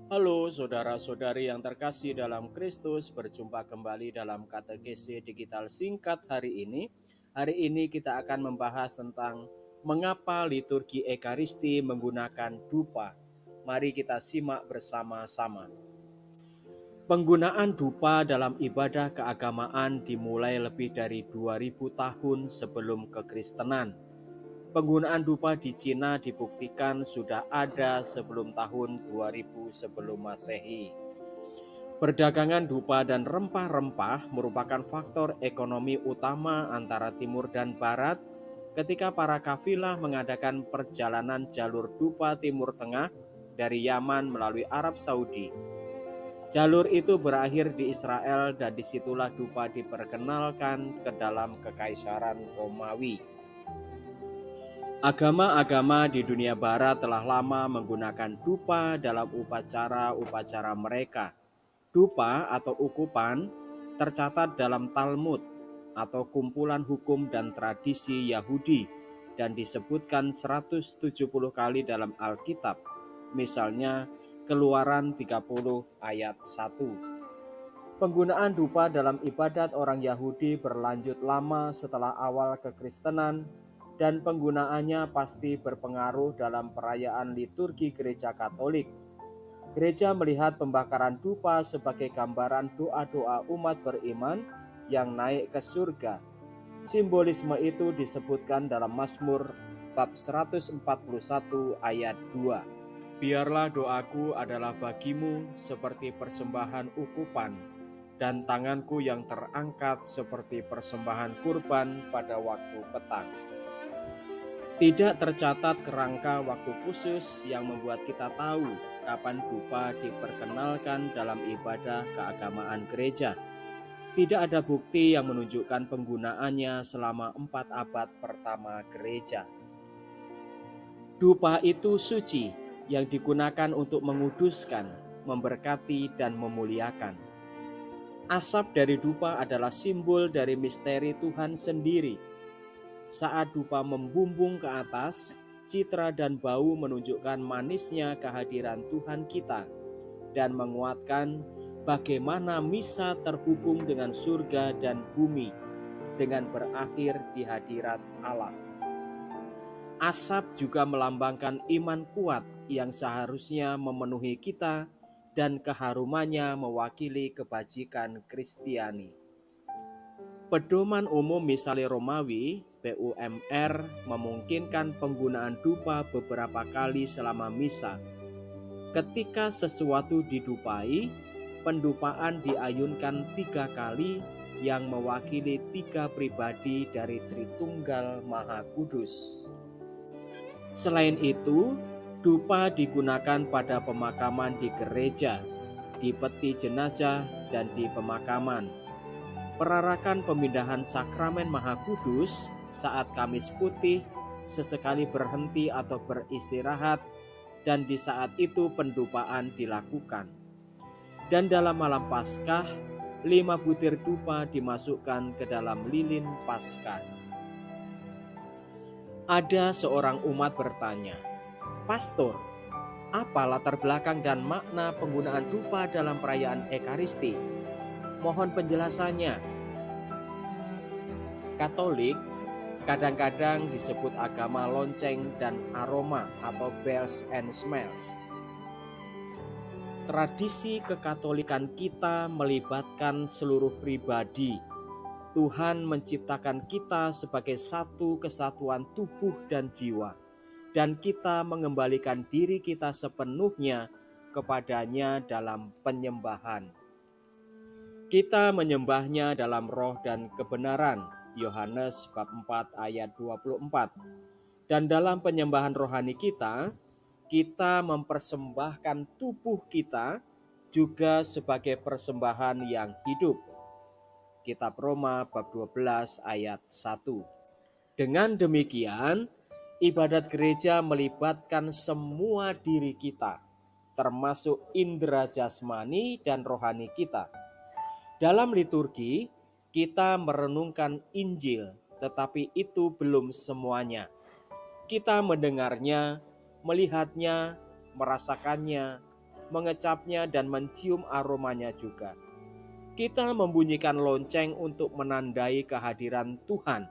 Halo saudara-saudari yang terkasih dalam Kristus, berjumpa kembali dalam katekesi digital singkat hari ini. Hari ini kita akan membahas tentang mengapa liturgi Ekaristi menggunakan dupa. Mari kita simak bersama-sama. Penggunaan dupa dalam ibadah keagamaan dimulai lebih dari 2000 tahun sebelum kekristenan. Penggunaan dupa di Cina dibuktikan sudah ada sebelum tahun 2000 sebelum Masehi. Perdagangan dupa dan rempah-rempah merupakan faktor ekonomi utama antara timur dan barat ketika para kafilah mengadakan perjalanan jalur dupa Timur Tengah dari Yaman melalui Arab Saudi. Jalur itu berakhir di Israel dan disitulah dupa diperkenalkan ke dalam Kekaisaran Romawi. Agama-agama di dunia barat telah lama menggunakan dupa dalam upacara-upacara mereka. Dupa atau ukupan tercatat dalam Talmud atau kumpulan hukum dan tradisi Yahudi dan disebutkan 170 kali dalam Alkitab. Misalnya Keluaran 30 ayat 1. Penggunaan dupa dalam ibadat orang Yahudi berlanjut lama setelah awal kekristenan dan penggunaannya pasti berpengaruh dalam perayaan liturgi Gereja Katolik. Gereja melihat pembakaran dupa sebagai gambaran doa-doa umat beriman yang naik ke surga. Simbolisme itu disebutkan dalam Mazmur bab 141 ayat 2. Biarlah doaku adalah bagimu seperti persembahan ukupan, dan tanganku yang terangkat seperti persembahan kurban pada waktu petang. Tidak tercatat kerangka waktu khusus yang membuat kita tahu kapan dupa diperkenalkan dalam ibadah keagamaan gereja. Tidak ada bukti yang menunjukkan penggunaannya selama 4 abad pertama gereja. Dupa itu suci yang digunakan untuk menguduskan, memberkati, dan memuliakan. Asap dari dupa adalah simbol dari misteri Tuhan sendiri. Saat dupa membumbung ke atas, citra dan bau menunjukkan manisnya kehadiran Tuhan kita dan menguatkan bagaimana misa terhubung dengan surga dan bumi dengan berakhir di hadirat Allah. Asap juga melambangkan iman kuat yang seharusnya memenuhi kita dan keharumannya mewakili kebajikan Kristiani. Pedoman umum misale Romawi, PUMR, memungkinkan penggunaan dupa beberapa kali selama misa. Ketika sesuatu didupai, pendupaan diayunkan 3 kali yang mewakili 3 pribadi dari Tritunggal Maha Kudus. Selain itu, dupa digunakan pada pemakaman di gereja, di peti jenazah, dan di pemakaman. Perarakan pemindahan sakramen Maha Kudus saat Kamis Putih sesekali berhenti atau beristirahat, dan di saat itu pendupaan dilakukan. Dan dalam malam Paskah, 5 butir dupa dimasukkan ke dalam lilin Paskah. Ada seorang umat bertanya, "Pastor, apa latar belakang dan makna penggunaan dupa dalam perayaan Ekaristi? Mohon penjelasannya." Katolik kadang-kadang disebut agama lonceng dan aroma atau bells and smells. Tradisi kekatolikan kita melibatkan seluruh pribadi. Tuhan menciptakan kita sebagai satu kesatuan tubuh dan jiwa, dan kita mengembalikan diri kita sepenuhnya kepadanya dalam penyembahan. Kita menyembahnya dalam roh dan kebenaran, Yohanes bab 4 ayat 24. Dan dalam penyembahan rohani kita mempersembahkan tubuh kita juga sebagai persembahan yang hidup. Kitab Roma bab 12 ayat 1. Dengan demikian, ibadat gereja melibatkan semua diri kita, termasuk indera jasmani dan rohani kita. Dalam liturgi, kita merenungkan Injil, tetapi itu belum semuanya. Kita mendengarnya, melihatnya, merasakannya, mengecapnya dan mencium aromanya juga. Kita membunyikan lonceng untuk menandai kehadiran Tuhan.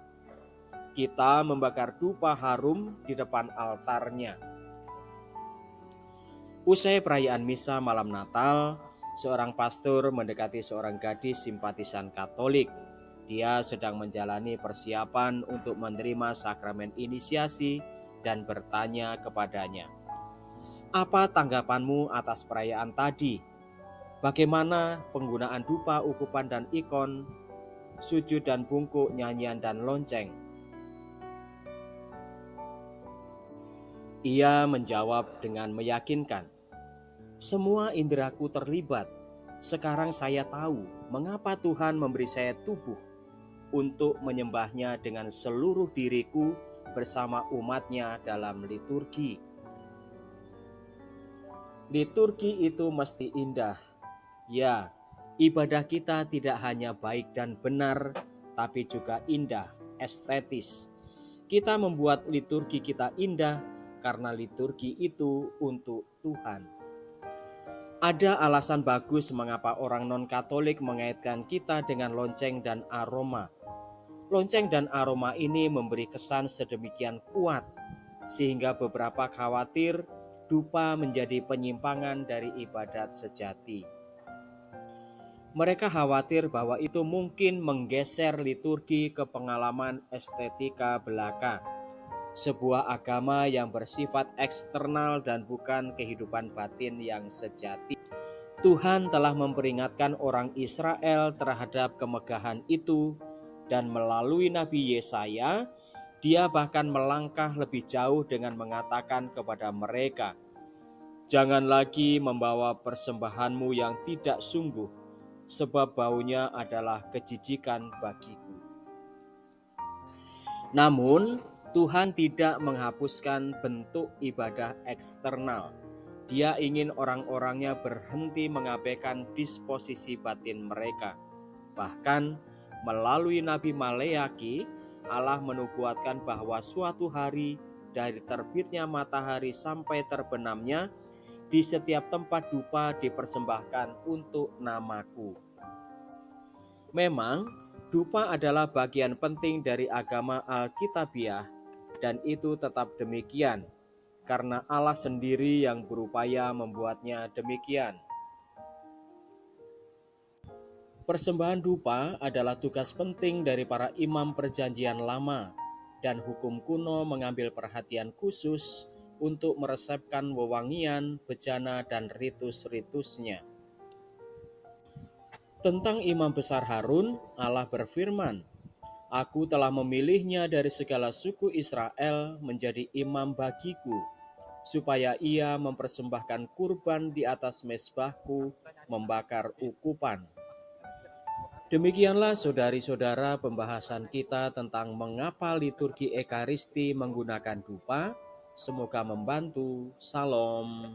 Kita membakar dupa harum di depan altarnya. Usai perayaan misa malam Natal, seorang pastor mendekati seorang gadis simpatisan Katolik. Dia sedang menjalani persiapan untuk menerima sakramen inisiasi dan bertanya kepadanya, "Apa tanggapanmu atas perayaan tadi? Bagaimana penggunaan dupa, ukupan, dan ikon, sujud dan bungkuk, nyanyian dan lonceng?" Ia menjawab dengan meyakinkan, "Semua inderaku terlibat. Sekarang saya tahu mengapa Tuhan memberi saya tubuh untuk menyembahnya dengan seluruh diriku bersama umatnya dalam liturgi." Liturgi itu mesti indah. Ya, ibadah kita tidak hanya baik dan benar, tapi juga indah, estetis. Kita membuat liturgi kita indah karena liturgi itu untuk Tuhan. Ada alasan bagus mengapa orang non-Katolik mengaitkan kita dengan lonceng dan aroma. Lonceng dan aroma ini memberi kesan sedemikian kuat, sehingga beberapa khawatir dupa menjadi penyimpangan dari ibadat sejati. Mereka khawatir bahwa itu mungkin menggeser liturgi ke pengalaman estetika belaka, sebuah agama yang bersifat eksternal dan bukan kehidupan batin yang sejati. Tuhan telah memperingatkan orang Israel terhadap kemegahan itu, dan melalui Nabi Yesaya, Dia bahkan melangkah lebih jauh dengan mengatakan kepada mereka, "Jangan lagi membawa persembahanmu yang tidak sungguh, sebab baunya adalah kejijikan bagiku." Namun, Tuhan tidak menghapuskan bentuk ibadah eksternal. Dia ingin orang-orangnya berhenti mengabaikan disposisi batin mereka. Bahkan, melalui Nabi Maleaki, Allah menubuatkan bahwa suatu hari dari terbitnya matahari sampai terbenamnya, di setiap tempat dupa dipersembahkan untuk namaku. Memang, dupa adalah bagian penting dari agama Alkitabiah, dan itu tetap demikian, karena Allah sendiri yang berupaya membuatnya demikian. Persembahan dupa adalah tugas penting dari para imam Perjanjian Lama, dan hukum kuno mengambil perhatian khusus untuk meresepkan wewangian, bejana, dan ritus-ritusnya. Tentang imam besar Harun, Allah berfirman, "Aku telah memilihnya dari segala suku Israel menjadi imam bagiku, supaya ia mempersembahkan kurban di atas mezbahku, membakar ukupan." Demikianlah saudari-saudara pembahasan kita tentang mengapa liturgi Ekaristi menggunakan dupa. Semoga membantu. Salam.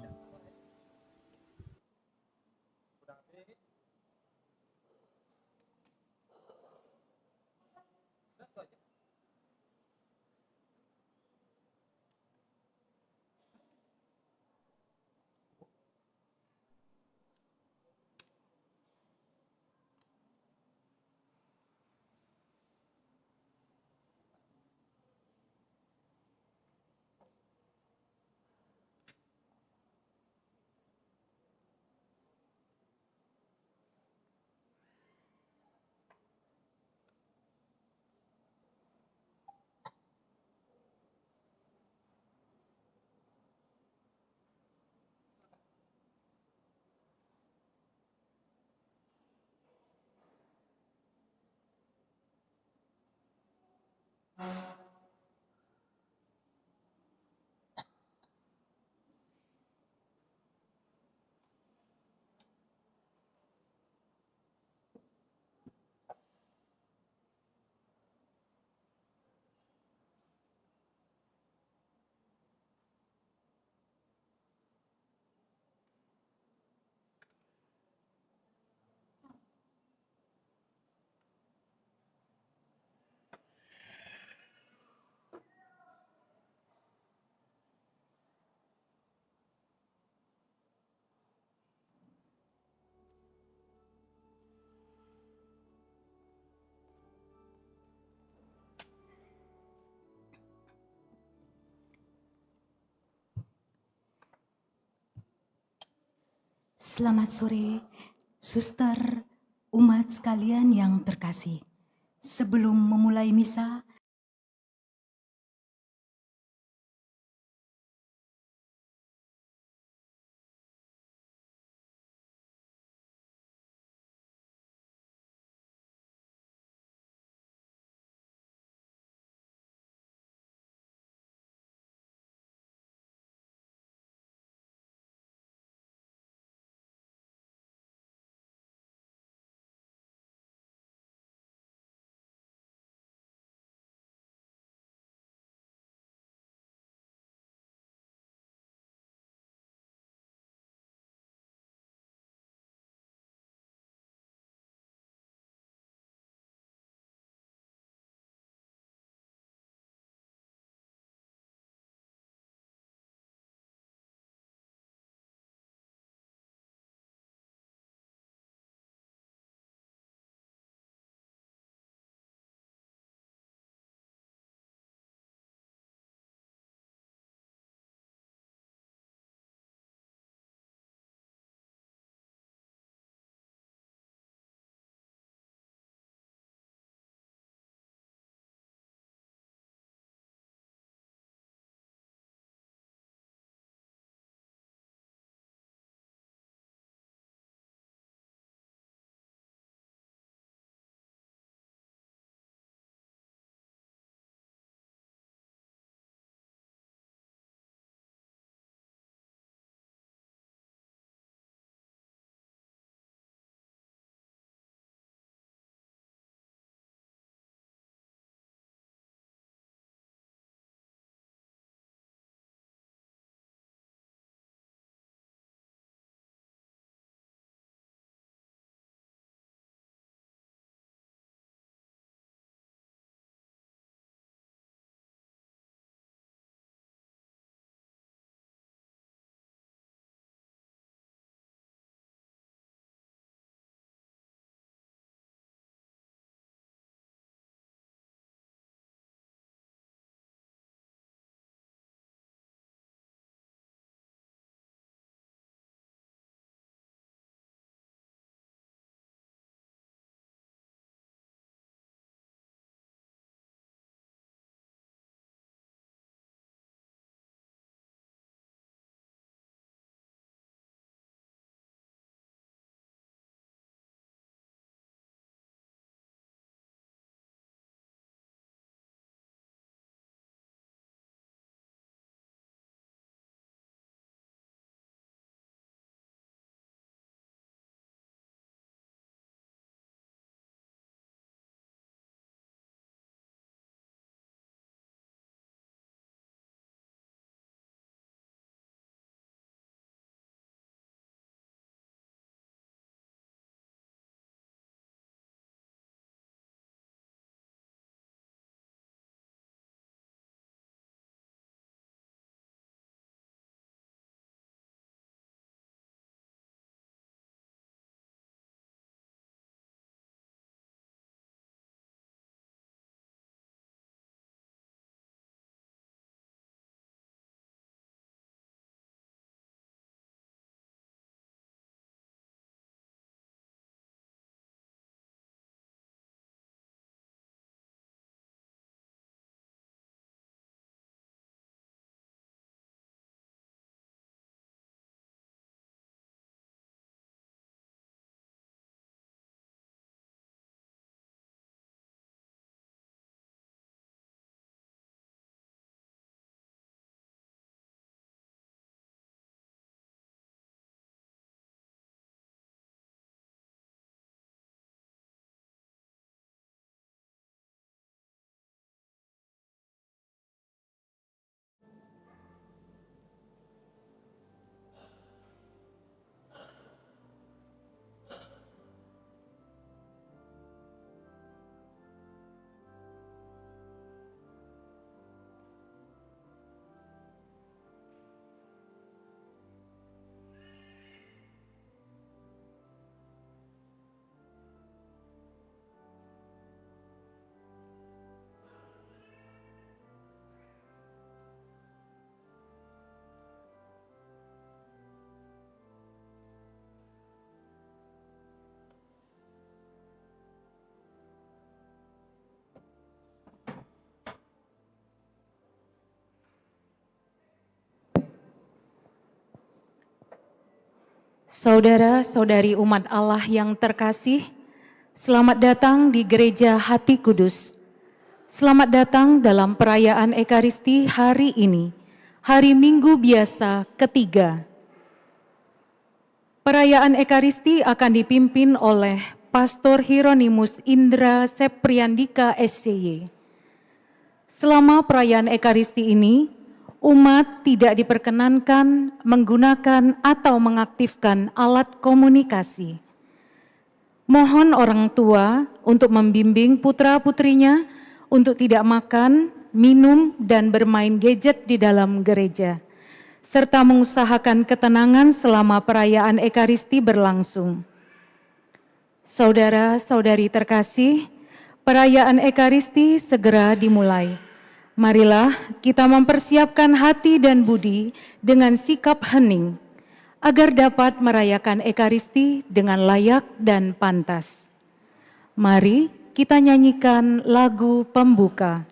Selamat sore, suster, umat sekalian yang terkasih. Sebelum memulai misa, Saudara-saudari umat Allah yang terkasih, selamat datang di Gereja Hati Kudus. Selamat datang dalam perayaan Ekaristi hari ini, hari Minggu biasa ketiga. Perayaan Ekaristi akan dipimpin oleh Pastor Hieronymus Indra Sepriandika SCY. Selama perayaan Ekaristi ini, umat tidak diperkenankan menggunakan atau mengaktifkan alat komunikasi. Mohon orang tua untuk membimbing putra-putrinya untuk tidak makan, minum, dan bermain gadget di dalam gereja, serta mengusahakan ketenangan selama perayaan Ekaristi berlangsung. Saudara-saudari terkasih, perayaan Ekaristi segera dimulai. Marilah kita mempersiapkan hati dan budi dengan sikap hening, agar dapat merayakan Ekaristi dengan layak dan pantas. Mari kita nyanyikan lagu pembuka.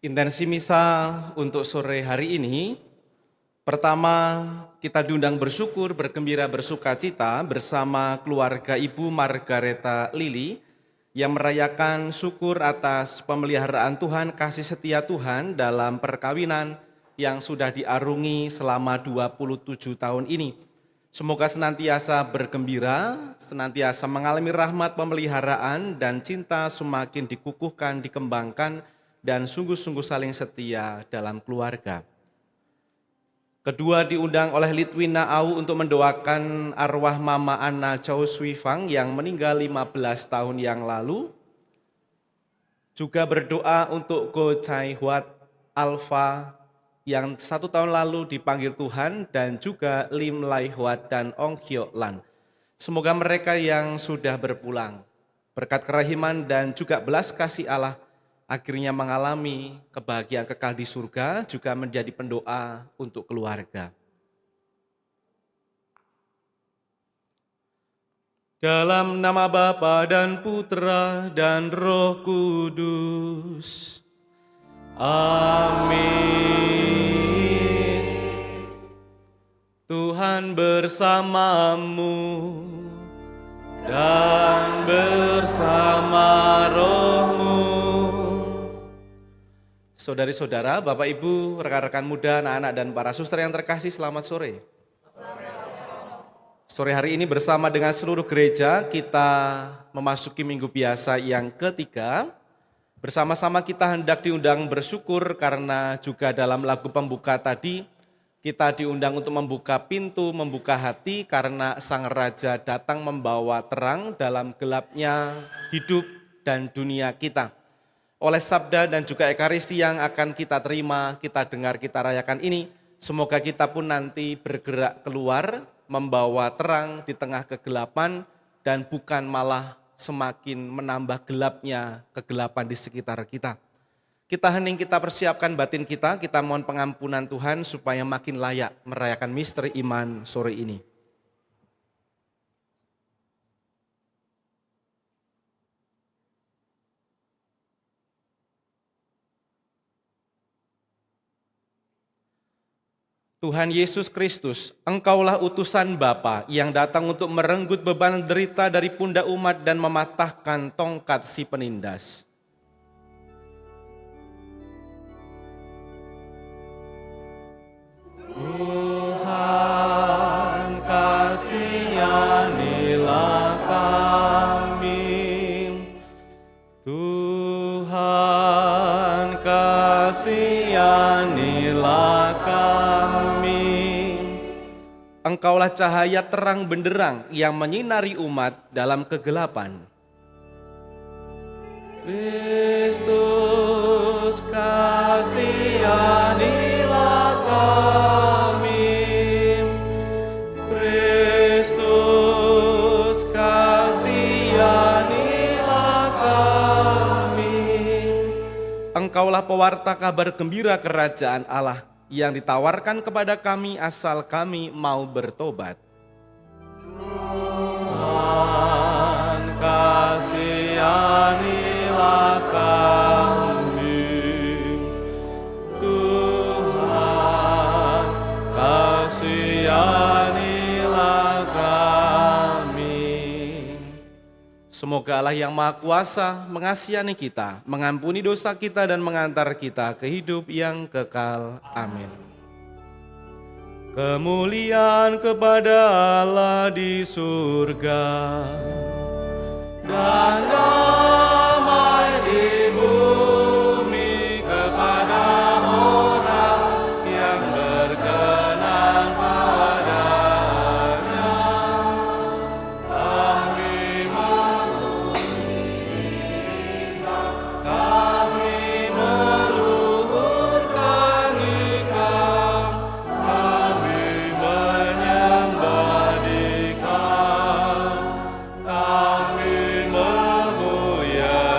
Intensi misa untuk sore hari ini, pertama kita diundang bersyukur, bergembira, bersukacita bersama keluarga Ibu Margareta Lili yang merayakan syukur atas pemeliharaan Tuhan, kasih setia Tuhan dalam perkawinan yang sudah diarungi selama 27 tahun ini. Semoga senantiasa bergembira, senantiasa mengalami rahmat pemeliharaan dan cinta semakin dikukuhkan, dikembangkan, dan sungguh-sungguh saling setia dalam keluarga. Kedua diundang oleh Litwina Au untuk mendoakan arwah Mama Anna Chow Sui Fang yang meninggal 15 tahun yang lalu. Juga berdoa untuk Go Chai Huat Alpha yang 1 tahun lalu dipanggil Tuhan dan juga Lim Lai Huat dan Ong Hyo Lan. Semoga mereka yang sudah berpulang berkat kerahiman dan juga belas kasih Allah akhirnya mengalami kebahagiaan kekal di surga, juga menjadi pendoa untuk keluarga. Dalam nama Bapa dan Putra dan Roh Kudus. Amin. Tuhan bersamamu dan bersama rohmu. Saudari-saudara, Bapak Ibu, rekan-rekan muda, anak-anak dan para suster yang terkasih, selamat sore. Sore hari ini bersama dengan seluruh gereja kita memasuki minggu biasa yang ketiga. Bersama-sama kita hendak diundang bersyukur karena juga dalam lagu pembuka tadi kita diundang untuk membuka pintu, membuka hati karena Sang Raja datang membawa terang dalam gelapnya hidup dan dunia kita. Oleh sabda dan juga ekaristi yang akan kita terima, kita dengar, kita rayakan ini, semoga kita pun nanti bergerak keluar, membawa terang di tengah kegelapan dan bukan malah semakin menambah gelapnya kegelapan di sekitar kita. Kita hening, kita persiapkan batin kita mohon pengampunan Tuhan supaya makin layak merayakan misteri iman sore ini. Tuhan Yesus Kristus, Engkaulah utusan Bapa yang datang untuk merenggut beban derita dari pundak umat dan mematahkan tongkat si penindas. Tuhan, kasihanilah kami. Tuhan, kasihanilah kami. Engkaulah cahaya terang benderang yang menyinari umat dalam kegelapan. Kristus, kasihanilah kami. Kristus, kasihanilah kami. Engkaulah pewarta kabar gembira kerajaan Allah yang ditawarkan kepada kami asal kami mau bertobat. Tuhan, kasihanilah kami. Tuhan, kasihanilah kami. Semoga Allah yang Maha Kuasa mengasihani kita, mengampuni dosa kita dan mengantar kita ke hidup yang kekal. Amin. Kemuliaan kepada Allah di surga dan damai di bumi kepada orang yang berkenan padanya. Kami meluhurkan Ikam, kami menyembah Ikam, kami memuliakan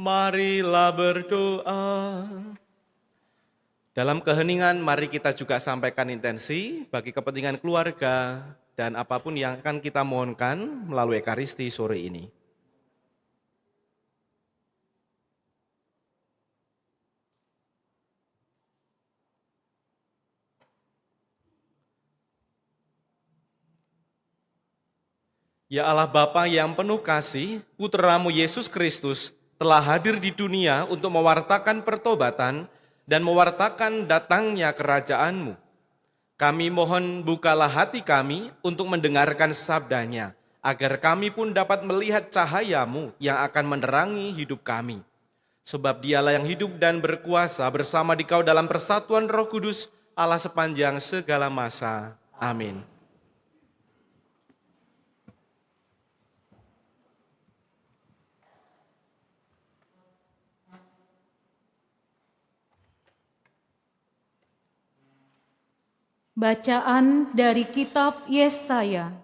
Marilah berdoa. Dalam keheningan mari kita juga sampaikan intensi bagi kepentingan keluarga dan apapun yang akan kita mohonkan melalui Ekaristi sore ini. Ya Allah Bapa yang penuh kasih, Putra-Mu Yesus Kristus telah hadir di dunia untuk mewartakan pertobatan dan mewartakan datangnya kerajaan-Mu. Kami mohon bukalah hati kami untuk mendengarkan sabda-Nya, agar kami pun dapat melihat cahaya-Mu yang akan menerangi hidup kami. Sebab Dialah yang hidup dan berkuasa bersama Dikau dalam persatuan Roh Kudus, Allah sepanjang segala masa. Amin. Bacaan dari kitab Yesaya.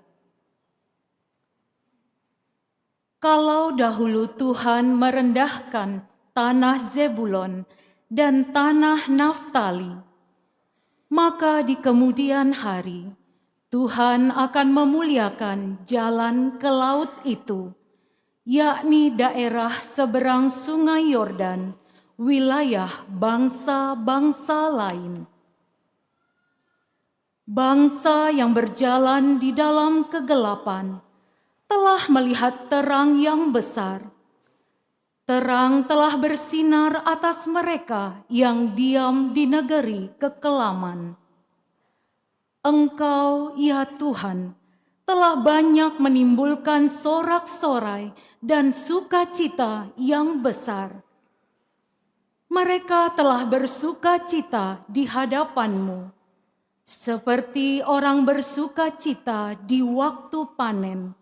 Kalau dahulu Tuhan merendahkan tanah Zebulon dan tanah Naftali, maka di kemudian hari Tuhan akan memuliakan jalan ke laut itu, yakni daerah seberang sungai Yordan, wilayah bangsa-bangsa lain. Bangsa yang berjalan di dalam kegelapan telah melihat terang yang besar. Terang telah bersinar atas mereka yang diam di negeri kekelaman. Engkau, ya Tuhan, telah banyak menimbulkan sorak-sorai dan sukacita yang besar. Mereka telah bersukacita di hadapan-Mu, seperti orang bersukacita di waktu panen,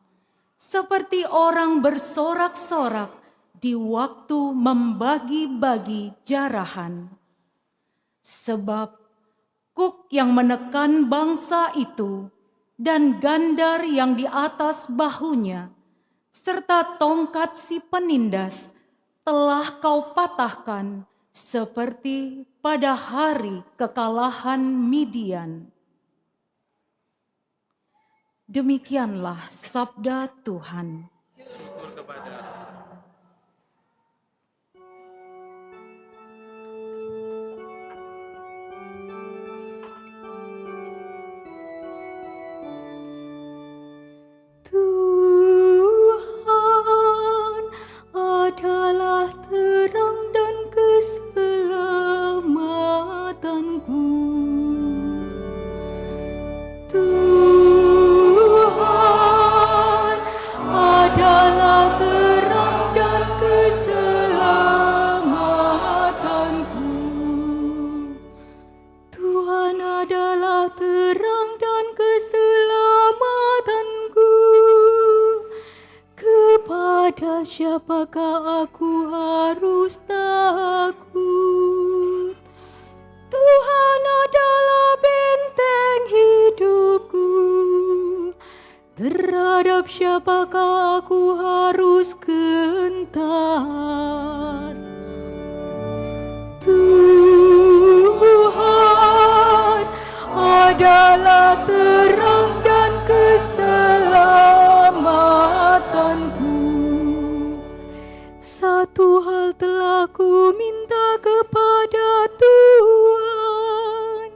seperti orang bersorak-sorak di waktu membagi-bagi jarahan. Sebab kuk yang menekan bangsa itu dan gandar yang di atas bahunya, serta tongkat si penindas telah Kau patahkan seperti pada hari kekalahan Midian. Demikianlah sabda Tuhan. Syukur kepada Tuhan adalah terang dan keselamatanku. Tuhan adalah terang dan keselamatanku. Tuhan adalah terang dan keselamatanku. Kepada siapakah aku harus takut? Tuhan adalah benteng hidupku. Terhadap siapakah aku harus gentar? Tuhan adalah terang dan keselamatanku. Satu hal telah ku minta kepada Tuhan,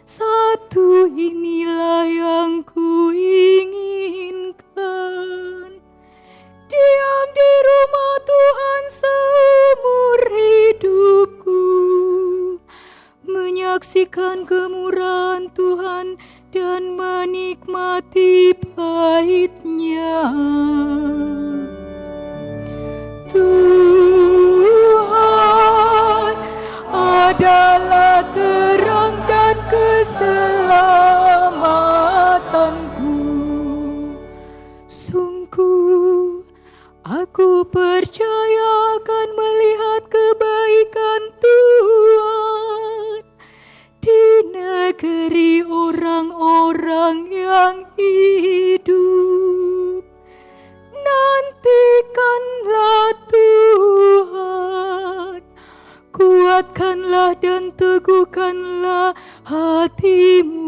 satu inilah yang ku inginkan, diam di rumah Tuhan seumur hidupku, menyaksikan kemurahan Tuhan dan menikmati pahitnya. Tuhan adalah terang dan keselamatanku. Sungguh aku percaya akan melihat kebaikan Tuhan di negeri orang-orang yang hidup. Nantikanlah Tuhan. kuatkanlah dan teguhkanlah hatimu.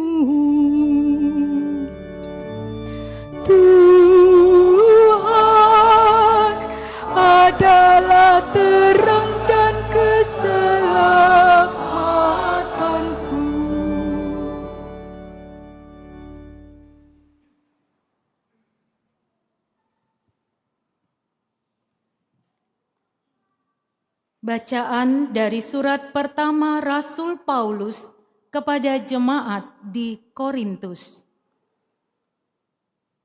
Tuhan adalah terang dan keselamatanku. Bacaan dari surat pertama Rasul Paulus kepada jemaat di Korintus.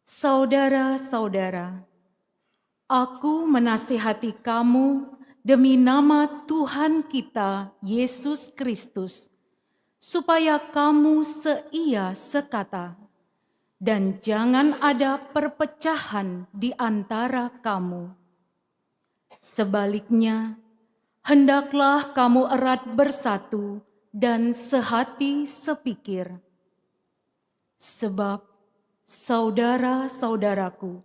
Saudara-saudara, aku menasihati kamu demi nama Tuhan kita Yesus Kristus, supaya kamu seia sekata, dan jangan ada perpecahan di antara kamu. Sebaliknya, hendaklah kamu erat bersatu dan sehati sepikir. Sebab, saudara-saudaraku,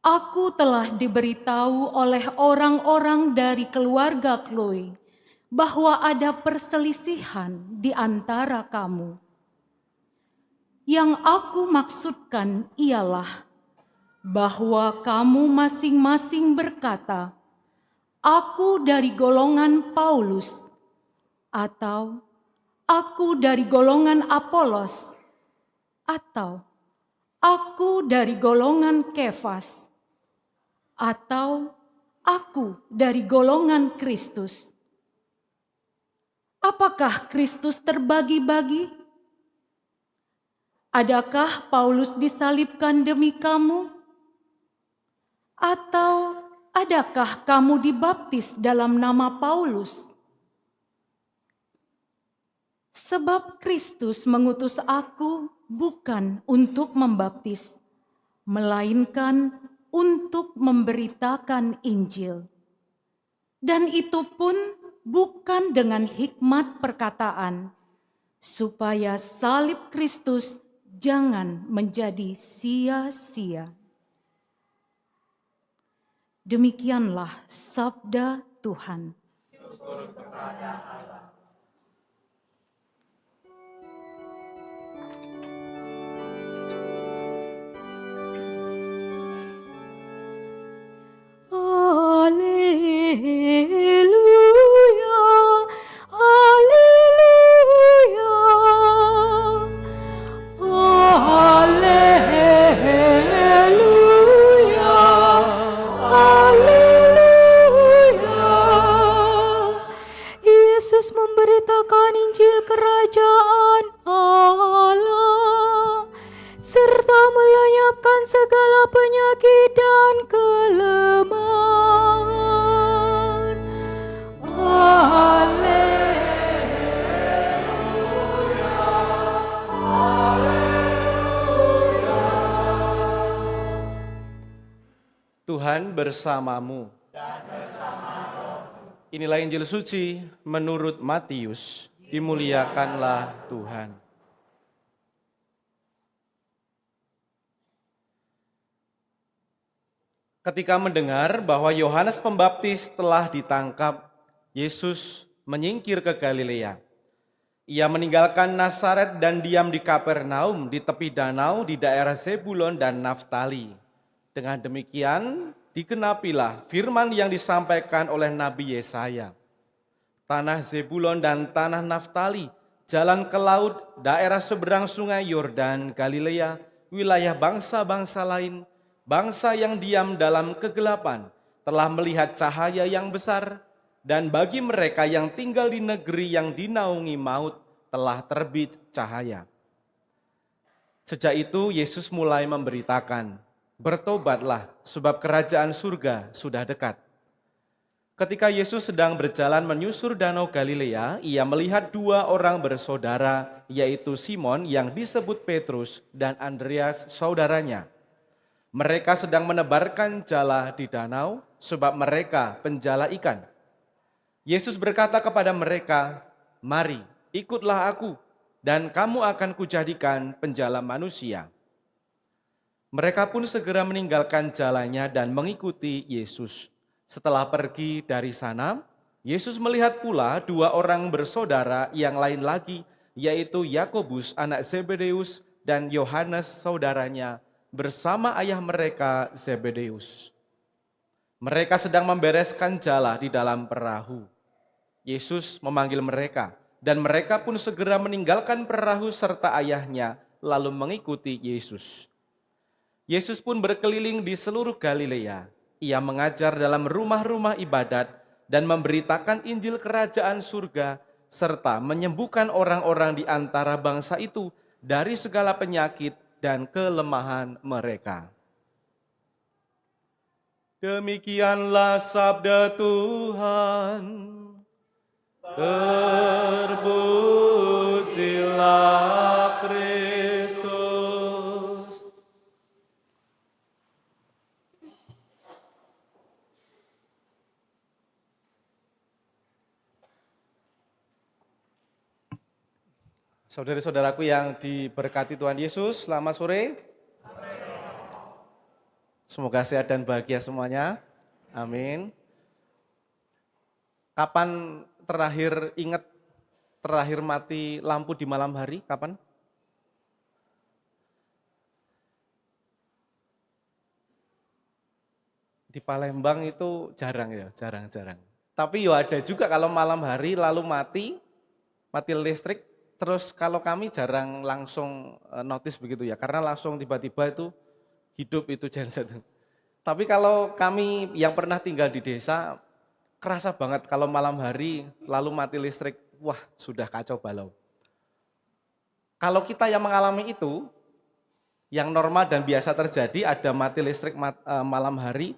aku telah diberitahu oleh orang-orang dari keluarga Chloe bahwa ada perselisihan di antara kamu. Yang aku maksudkan ialah bahwa kamu masing-masing berkata, "Aku dari golongan Paulus," atau "Aku dari golongan Apolos," atau "Aku dari golongan Kefas," atau "Aku dari golongan Kristus." Apakah Kristus terbagi-bagi? Adakah Paulus disalibkan demi kamu? Atau adakah kamu dibaptis dalam nama Paulus? Sebab Kristus mengutus aku bukan untuk membaptis, melainkan untuk memberitakan Injil. Dan itu pun bukan dengan hikmat perkataan, supaya salib Kristus jangan menjadi sia-sia. Demikianlah sabda Tuhan. Haleluya, haleluya, haleluya, haleluya. Yesus memberitakan Injil Kerajaan Allah serta melenyapkan segala penyakit dan kelemahan. Haleluya, haleluya. Tuhan bersamamu. Inilah Injil suci menurut Matius. Dimuliakanlah Tuhan. Ketika mendengar bahwa Yohanes Pembaptis telah ditangkap, Yesus menyingkir ke Galilea. Ia meninggalkan Nazaret dan diam di Kapernaum di tepi danau di daerah Zebulon dan Naftali. Dengan demikian, digenapilah firman yang disampaikan oleh Nabi Yesaya. Tanah Zebulon dan tanah Naftali, jalan ke laut, daerah seberang sungai Yordan, Galilea, wilayah bangsa-bangsa lain, bangsa yang diam dalam kegelapan telah melihat cahaya yang besar, dan bagi mereka yang tinggal di negeri yang dinaungi maut telah terbit cahaya. Sejak itu Yesus mulai memberitakan, "Bertobatlah, sebab kerajaan surga sudah dekat." Ketika Yesus sedang berjalan menyusur danau Galilea, ia melihat dua orang bersaudara, yaitu Simon yang disebut Petrus dan Andreas saudaranya. Mereka sedang menebarkan jala di danau, sebab mereka penjala ikan. Yesus berkata kepada mereka, "Mari, ikutlah aku, dan kamu akan kujadikan penjala manusia." Mereka pun segera meninggalkan jalannya dan mengikuti Yesus. Setelah pergi dari sana, Yesus melihat pula dua orang bersaudara yang lain lagi, yaitu Yakobus anak Zebedeus dan Yohanes saudaranya bersama ayah mereka Zebedeus. Mereka sedang membereskan jala di dalam perahu. Yesus memanggil mereka, dan mereka pun segera meninggalkan perahu serta ayahnya, lalu mengikuti Yesus. Yesus pun berkeliling di seluruh Galilea. Ia mengajar dalam rumah-rumah ibadat dan memberitakan Injil Kerajaan Surga, serta menyembuhkan orang-orang di antara bangsa itu dari segala penyakit dan kelemahan mereka. Demikianlah sabda Tuhan. Terpujilah Kristus. Saudara-saudaraku yang diberkati Tuhan Yesus, selamat sore. Semoga sehat dan bahagia semuanya. Amin. Kapan terakhir mati lampu di malam hari? Kapan? Di Palembang itu jarang ya, jarang-jarang. Tapi ya ada juga kalau malam hari lalu mati listrik. Terus kalau kami jarang langsung notice begitu ya, karena langsung tiba-tiba itu hidup itu genset. Tapi kalau kami yang pernah tinggal di desa, kerasa banget kalau malam hari lalu mati listrik, wah sudah kacau balau. Kalau kita yang mengalami itu, yang normal dan biasa terjadi ada mati listrik malam hari,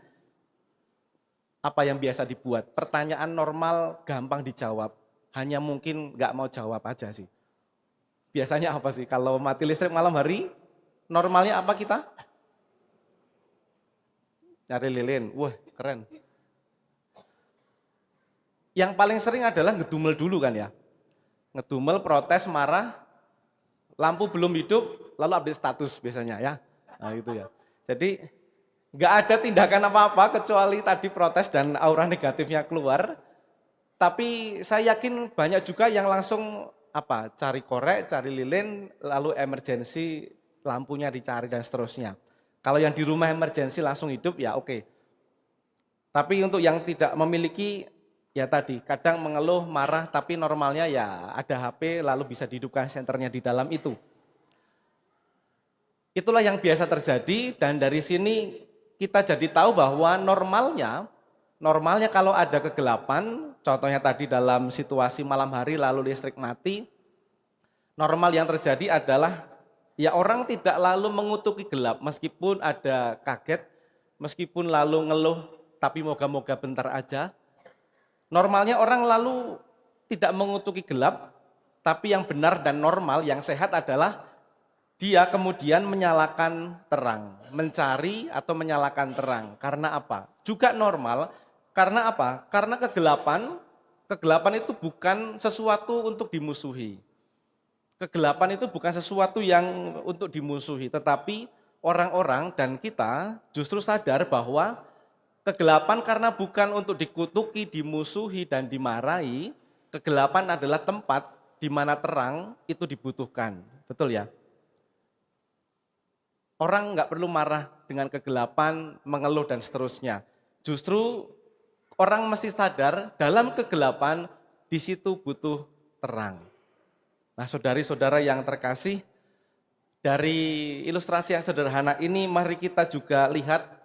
apa yang biasa dibuat? Pertanyaan normal gampang dijawab, hanya mungkin nggak mau jawab aja sih. Biasanya apa sih kalau mati listrik malam hari, normalnya apa kita? Nyari lilin, wah keren. Yang paling sering adalah ngedumel dulu kan ya. Ngedumel, protes, marah, lampu belum hidup, lalu update status biasanya ya. Nah itu ya. Jadi nggak ada tindakan apa-apa kecuali tadi protes dan aura negatifnya keluar. Tapi saya yakin banyak juga yang langsung cari korek, cari lilin, lalu emergensi lampunya dicari dan seterusnya. Kalau yang di rumah emergensi langsung hidup ya oke. Tapi untuk yang tidak memiliki ya tadi kadang mengeluh, marah, tapi normalnya ya ada HP lalu bisa dihidupkan senternya di dalam itu. Itulah yang biasa terjadi dan dari sini kita jadi tahu bahwa normalnya kalau ada kegelapan, contohnya tadi dalam situasi malam hari lalu listrik mati, normal yang terjadi adalah ya orang tidak lalu mengutuki gelap meskipun ada kaget, meskipun lalu ngeluh tapi moga-moga bentar aja. Normalnya orang lalu tidak mengutuki gelap, tapi yang benar dan normal, yang sehat adalah dia kemudian menyalakan terang, mencari atau menyalakan terang. Karena apa? Juga normal, karena apa? Karena kegelapan itu bukan sesuatu untuk dimusuhi. Kegelapan itu bukan sesuatu yang untuk dimusuhi, tetapi orang-orang dan kita justru sadar bahwa kegelapan karena bukan untuk dikutuki, dimusuhi, dan dimarahi, kegelapan adalah tempat di mana terang itu dibutuhkan. Betul ya? Orang nggak perlu marah dengan kegelapan, mengeluh dan seterusnya. Justru orang mesti sadar dalam kegelapan di situ butuh terang. Nah, saudari-saudara yang terkasih, dari ilustrasi yang sederhana ini mari kita juga lihat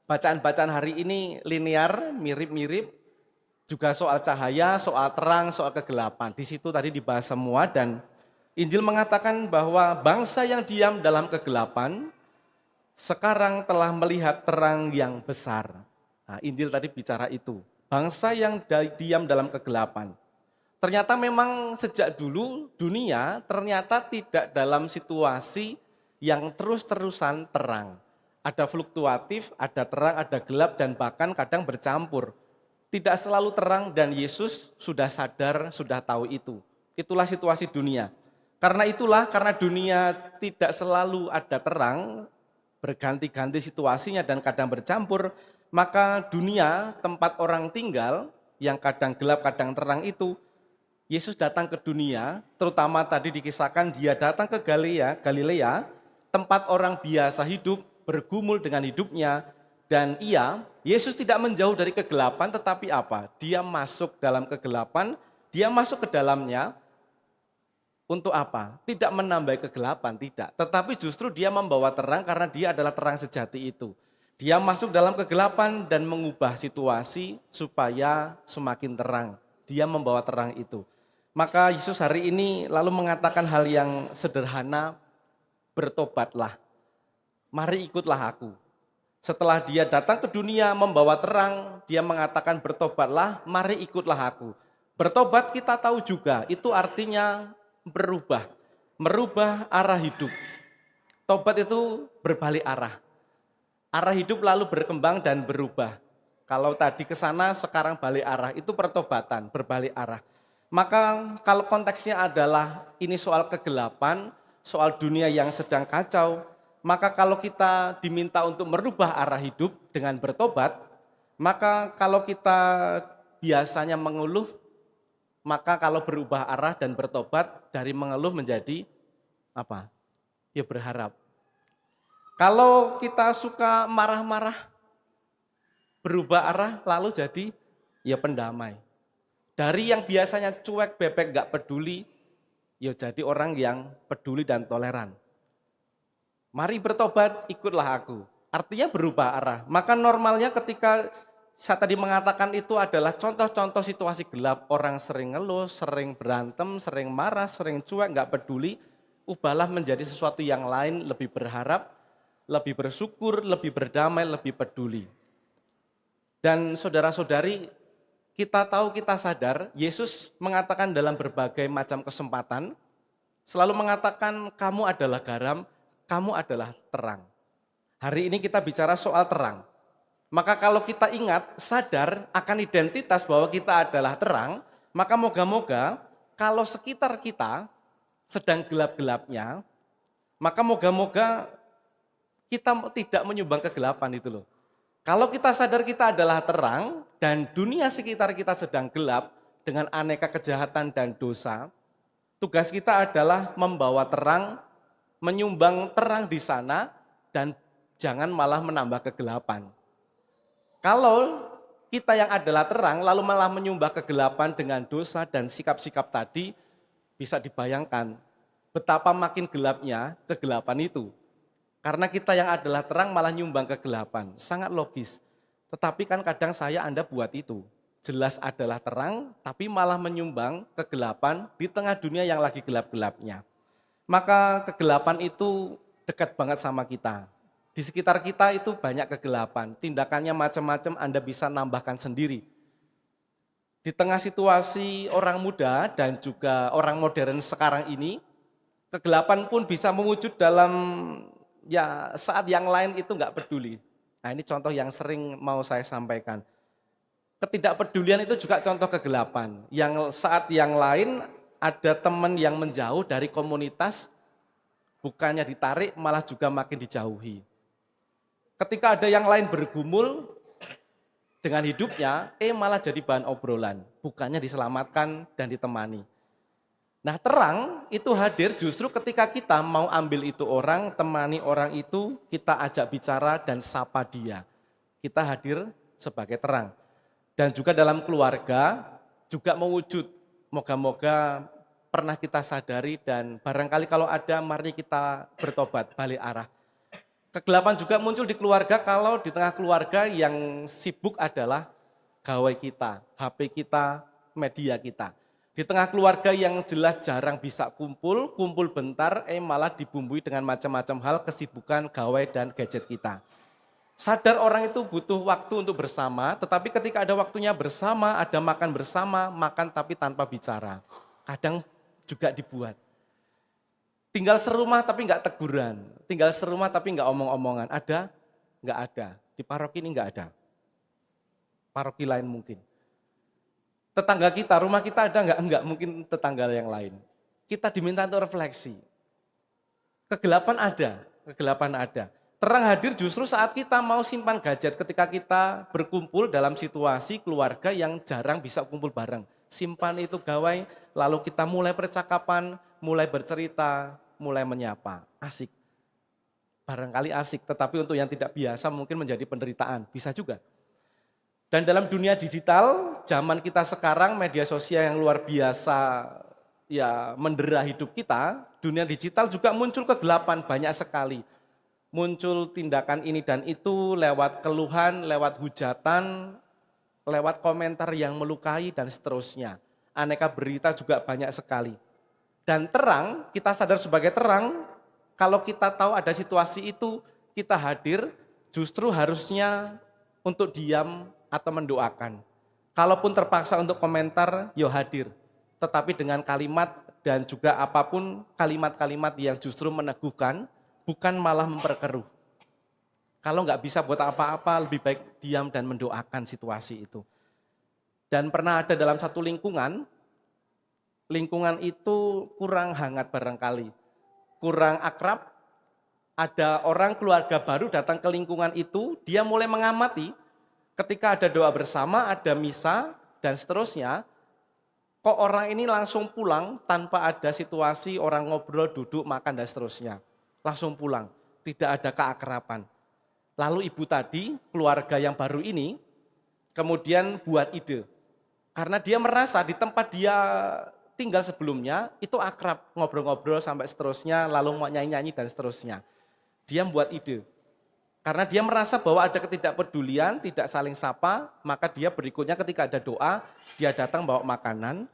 bacaan-bacaan hari ini linear, mirip-mirip, juga soal cahaya, soal terang, soal kegelapan. Di situ tadi dibahas semua dan Injil mengatakan bahwa bangsa yang diam dalam kegelapan sekarang telah melihat terang yang besar. Nah, Injil tadi bicara itu, bangsa yang diam dalam kegelapan. Ternyata memang sejak dulu dunia ternyata tidak dalam situasi yang terus-terusan terang. Ada fluktuatif, ada terang, ada gelap, dan bahkan kadang bercampur. Tidak selalu terang dan Yesus sudah sadar, sudah tahu itu. Itulah situasi dunia. Karena dunia tidak selalu ada terang, berganti-ganti situasinya dan kadang bercampur, maka dunia tempat orang tinggal yang kadang gelap, kadang terang itu, Yesus datang ke dunia, terutama tadi dikisahkan dia datang ke Galilea, tempat orang biasa hidup, bergumul dengan hidupnya, dan Yesus tidak menjauh dari kegelapan, tetapi apa? Dia masuk dalam kegelapan, dia masuk ke dalamnya, untuk apa? Tidak menambah kegelapan, tidak. Tetapi justru dia membawa terang karena dia adalah terang sejati itu. Dia masuk dalam kegelapan dan mengubah situasi supaya semakin terang. Dia membawa terang itu. Maka Yesus hari ini lalu mengatakan hal yang sederhana, bertobatlah. Mari ikutlah aku. Setelah dia datang ke dunia membawa terang, dia mengatakan bertobatlah, mari ikutlah aku. Bertobat kita tahu juga, itu artinya merubah arah hidup. Tobat itu berbalik arah. Arah hidup lalu berkembang dan berubah. Kalau tadi ke sana, sekarang balik arah, itu pertobatan, berbalik arah. Maka kalau konteksnya adalah ini soal kegelapan, soal dunia yang sedang kacau, maka kalau kita diminta untuk merubah arah hidup dengan bertobat, maka kalau kita biasanya mengeluh, maka kalau berubah arah dan bertobat dari mengeluh menjadi apa? Ya berharap. Kalau kita suka marah-marah, berubah arah lalu jadi ya pendamai. Dari yang biasanya cuek, bebek, gak peduli, ya jadi orang yang peduli dan toleran. Mari bertobat, ikutlah aku. Artinya berubah arah. Maka normalnya ketika saya tadi mengatakan itu adalah contoh-contoh situasi gelap, orang sering ngeluh, sering berantem, sering marah, sering cuek, gak peduli, ubahlah menjadi sesuatu yang lain, lebih berharap, lebih bersyukur, lebih berdamai, lebih peduli. Dan saudara-saudari, kita tahu, kita sadar, Yesus mengatakan dalam berbagai macam kesempatan, selalu mengatakan kamu adalah garam, kamu adalah terang. Hari ini kita bicara soal terang. Maka kalau kita ingat, sadar akan identitas bahwa kita adalah terang, maka moga-moga kalau sekitar kita sedang gelap-gelapnya, maka moga-moga kita tidak menyumbang kegelapan itu loh. Kalau kita sadar kita adalah terang dan dunia sekitar kita sedang gelap dengan aneka kejahatan dan dosa, tugas kita adalah membawa terang, menyumbang terang di sana dan jangan malah menambah kegelapan. Kalau kita yang adalah terang lalu malah menyumbang kegelapan dengan dosa dan sikap-sikap tadi, bisa dibayangkan betapa makin gelapnya kegelapan itu. Karena kita yang adalah terang malah nyumbang kegelapan, sangat logis. Tetapi kan kadang Anda buat itu. Jelas adalah terang, tapi malah menyumbang kegelapan di tengah dunia yang lagi gelap-gelapnya. Maka kegelapan itu dekat banget sama kita. Di sekitar kita itu banyak kegelapan, tindakannya macam-macam Anda bisa nambahkan sendiri. Di tengah situasi orang muda dan juga orang modern sekarang ini, kegelapan pun bisa mewujud dalam saat yang lain itu enggak peduli. Nah ini contoh yang sering mau saya sampaikan. Ketidakpedulian itu juga contoh kegelapan. Yang saat yang lain ada teman yang menjauh dari komunitas, bukannya ditarik malah juga makin dijauhi. Ketika ada yang lain bergumul dengan hidupnya, malah jadi bahan obrolan, bukannya diselamatkan dan ditemani. Nah terang itu hadir justru ketika kita mau ambil itu orang, temani orang itu, kita ajak bicara dan sapa dia. Kita hadir sebagai terang. Dan juga dalam keluarga juga mewujud, moga-moga pernah kita sadari dan barangkali kalau ada mari kita bertobat, balik arah. Kegelapan juga muncul di keluarga kalau di tengah keluarga yang sibuk adalah gawai kita, HP kita, media kita. Di tengah keluarga yang jelas jarang bisa kumpul bentar, malah dibumbui dengan macam-macam hal kesibukan gawai dan gadget kita. Sadar orang itu butuh waktu untuk bersama, tetapi ketika ada waktunya bersama, ada makan bersama, makan tapi tanpa bicara. Kadang juga dibuat. Tinggal serumah tapi enggak teguran, tinggal serumah tapi enggak omong-omongan. Ada? Enggak ada. Di paroki ini enggak ada. Paroki lain mungkin. Tetangga kita, rumah kita ada enggak? Enggak, mungkin tetangga yang lain. Kita diminta untuk refleksi. Kegelapan ada. Terang hadir justru saat kita mau simpan gadget, ketika kita berkumpul dalam situasi keluarga yang jarang bisa kumpul bareng. Simpan itu gawai, lalu kita mulai percakapan, mulai bercerita, mulai menyapa. Asik. Barangkali asik, tetapi untuk yang tidak biasa mungkin menjadi penderitaan. Bisa juga. Dan dalam dunia digital, zaman kita sekarang, media sosial yang luar biasa ya mendera hidup kita, dunia digital juga muncul kegelapan banyak sekali. Muncul tindakan ini dan itu lewat keluhan, lewat hujatan, lewat komentar yang melukai dan seterusnya. Aneka berita juga banyak sekali. Dan terang, kita sadar sebagai terang, kalau kita tahu ada situasi itu, kita hadir, justru harusnya untuk diam atau mendoakan. Kalaupun terpaksa untuk komentar, yo hadir. Tetapi dengan kalimat dan juga apapun kalimat-kalimat yang justru meneguhkan, bukan malah memperkeruh. Kalau nggak bisa buat apa-apa, lebih baik diam dan mendoakan situasi itu. Dan pernah ada dalam satu lingkungan itu kurang hangat barangkali, kurang akrab, ada orang keluarga baru datang ke lingkungan itu, dia mulai mengamati, ketika ada doa bersama, ada misa, dan seterusnya, kok orang ini langsung pulang tanpa ada situasi orang ngobrol, duduk, makan, dan seterusnya. Langsung pulang, tidak ada keakraban. Lalu ibu tadi, keluarga yang baru ini, kemudian buat ide. Karena dia merasa di tempat dia tinggal sebelumnya, itu akrab, ngobrol-ngobrol sampai seterusnya, lalu mau nyanyi-nyanyi dan seterusnya. Dia membuat ide. Karena dia merasa bahwa ada ketidakpedulian, tidak saling sapa, maka dia berikutnya ketika ada doa, dia datang bawa makanan,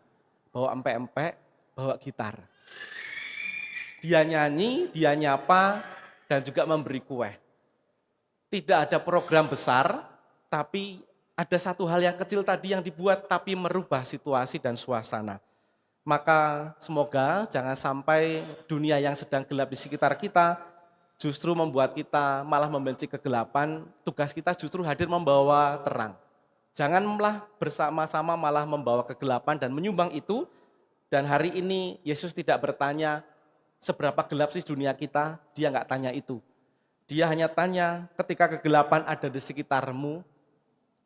bawa empek-empek, bawa gitar. Dia nyanyi, dia nyapa, dan juga memberi kue. Tidak ada program besar, tapi ada satu hal yang kecil tadi yang dibuat, tapi merubah situasi dan suasana. Maka semoga jangan sampai dunia yang sedang gelap di sekitar kita, justru membuat kita malah membenci kegelapan, tugas kita justru hadir membawa terang. Janganlah bersama-sama malah membawa kegelapan dan menyumbang itu, dan hari ini Yesus tidak bertanya, seberapa gelap sih dunia kita, dia nggak tanya itu. Dia hanya tanya ketika kegelapan ada di sekitarmu,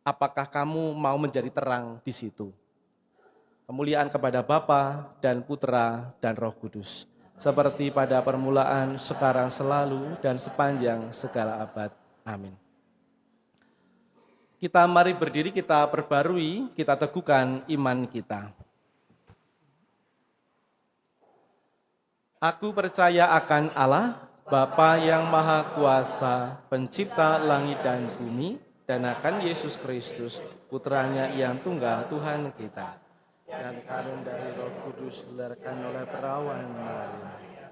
apakah kamu mau menjadi terang di situ. Kemuliaan kepada Bapa dan Putra dan Roh Kudus. Seperti pada permulaan, sekarang, selalu, dan sepanjang segala abad. Amin. Kita mari berdiri, kita perbarui, kita teguhkan iman kita. Aku percaya akan Allah, Bapa yang Maha Kuasa, pencipta langit dan bumi, dan akan Yesus Kristus, Putranya yang tunggal Tuhan kita, dan karun dari Roh Kudus dilahirkan oleh perawan Maria.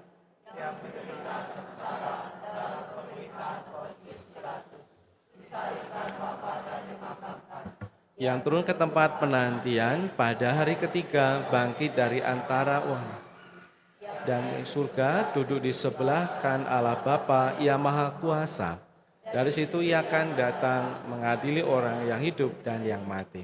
Yang turun ke tempat penantian pada hari ketiga bangkit dari antara wahana. Dan surga duduk di sebelah kan Allah Bapa yang Maha Kuasa. Dari situ ia akan datang mengadili orang yang hidup dan yang mati.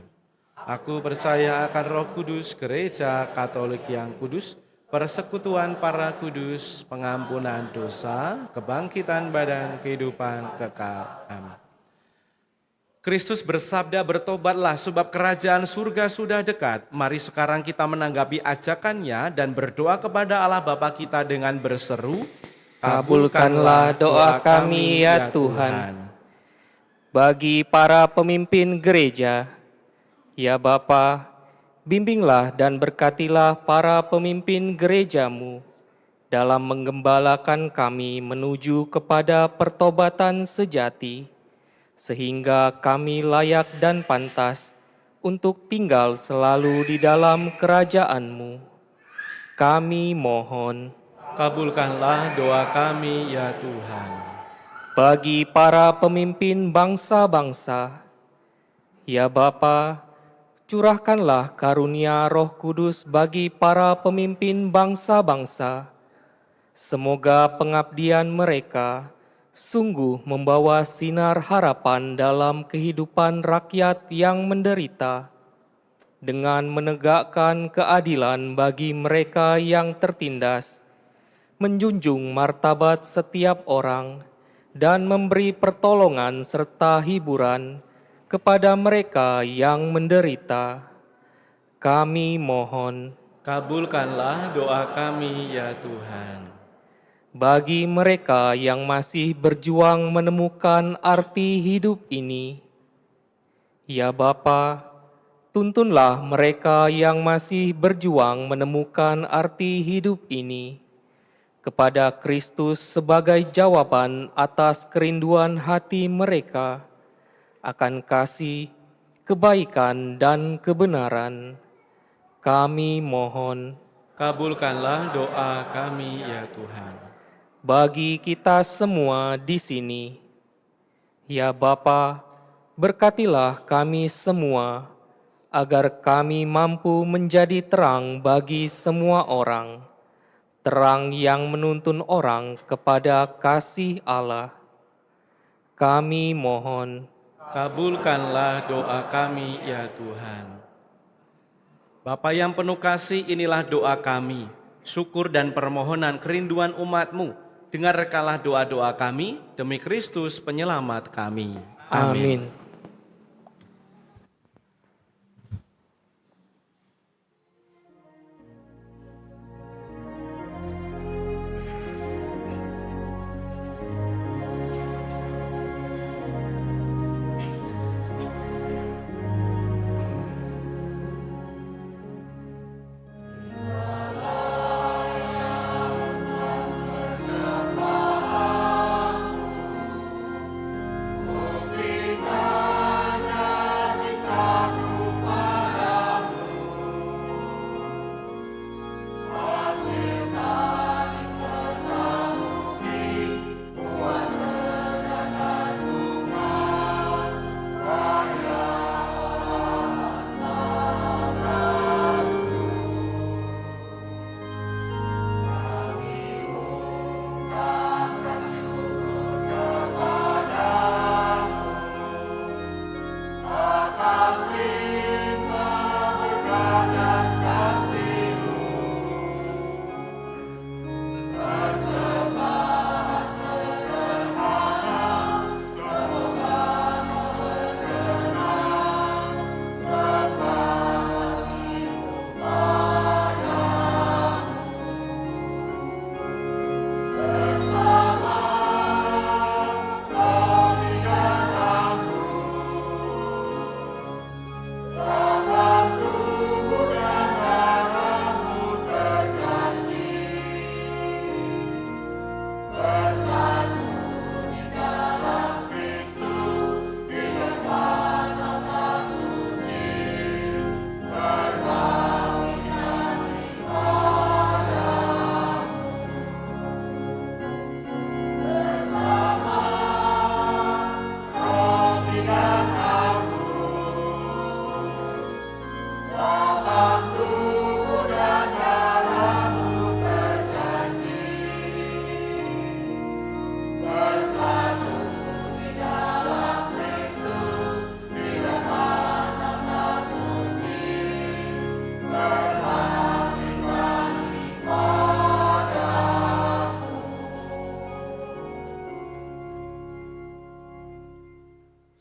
Aku percaya akan Roh Kudus, gereja Katolik yang kudus, persekutuan para kudus, pengampunan dosa, kebangkitan badan, kehidupan kekal. Amin. Kristus bersabda, bertobatlah sebab kerajaan surga sudah dekat. Mari sekarang kita menanggapi ajakannya dan berdoa kepada Allah Bapa kita dengan berseru, kabulkanlah doa kami ya Tuhan. Bagi para pemimpin gereja, ya Bapa, bimbinglah dan berkatilah para pemimpin gerejamu dalam menggembalakan kami menuju kepada pertobatan sejati, sehingga kami layak dan pantas untuk tinggal selalu di dalam kerajaan-Mu. Kami mohon, kabulkanlah doa kami ya Tuhan. bagi para pemimpin bangsa-bangsa, ya Bapa, curahkanlah karunia Roh Kudus bagi para pemimpin bangsa-bangsa. Semoga pengabdian mereka sungguh membawa sinar harapan dalam kehidupan rakyat yang menderita, dengan menegakkan keadilan bagi mereka yang tertindas, menjunjung martabat setiap orang, dan memberi pertolongan serta hiburan kepada mereka yang menderita. Kami mohon, kabulkanlah doa kami ya Tuhan. bagi mereka yang masih berjuang menemukan arti hidup ini, ya Bapa, tuntunlah mereka yang masih berjuang menemukan arti hidup ini kepada Kristus sebagai jawaban atas kerinduan hati mereka akan kasih, kebaikan, dan kebenaran. Kami mohon, Kabulkanlah doa kami ya Tuhan. bagi kita semua di sini, ya Bapa, berkatilah kami semua, agar kami mampu menjadi terang bagi semua orang, terang yang menuntun orang kepada kasih Allah. Kami mohon, Kabulkanlah doa kami ya Tuhan. Bapa yang penuh kasih, inilah doa kami, syukur dan permohonan kerinduan umat-Mu. Dengarkanlah doa-doa kami demi Kristus penyelamat kami. amin.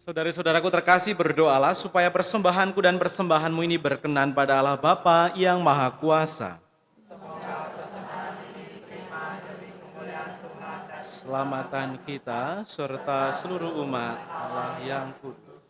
Saudara-saudaraku terkasih, berdoalah supaya persembahanku dan persembahanmu ini berkenan pada Allah Bapa yang Maha Kuasa. Keselamatan kita serta seluruh umat Allah yang kudus.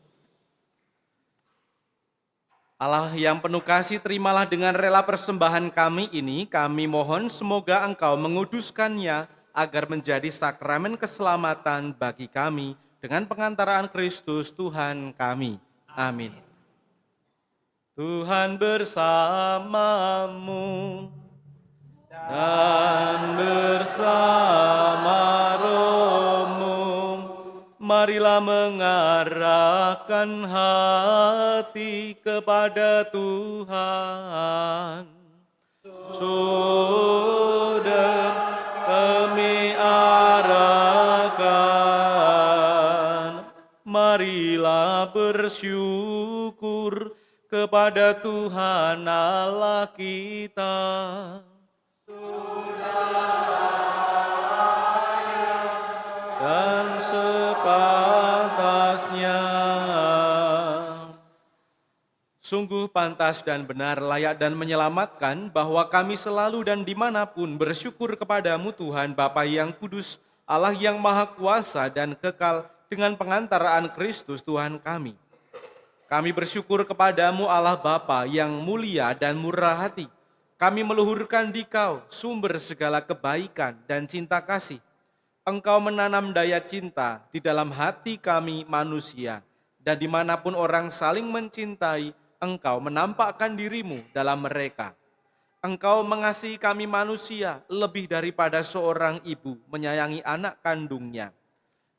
Allah yang penuh kasih, terimalah dengan rela persembahan kami ini. Kami mohon semoga Engkau menguduskannya agar menjadi sakramen keselamatan bagi kami dengan pengantaraan Kristus Tuhan kami. Amin. Tuhan bersamamu dan bersama rohmu. Marilah mengarahkan hati kepada Tuhan. Sudah kami arahkan, marilah bersyukur kepada Tuhan Allah kita. Dan sepantasnya. Sungguh pantas dan benar, layak dan menyelamatkan bahwa kami selalu dan dimanapun bersyukur kepadamu Tuhan Bapa yang kudus, Allah yang maha kuasa dan kekal dengan pengantaraan Kristus Tuhan kami. Kami bersyukur kepadamu Allah Bapa yang mulia dan murah hati. Kami meluhurkan Dikau, sumber segala kebaikan dan cinta kasih. Engkau menanam daya cinta di dalam hati kami manusia, dan dimanapun orang saling mencintai, Engkau menampakkan dirimu dalam mereka. Engkau mengasihi kami manusia lebih daripada seorang ibu menyayangi anak kandungnya.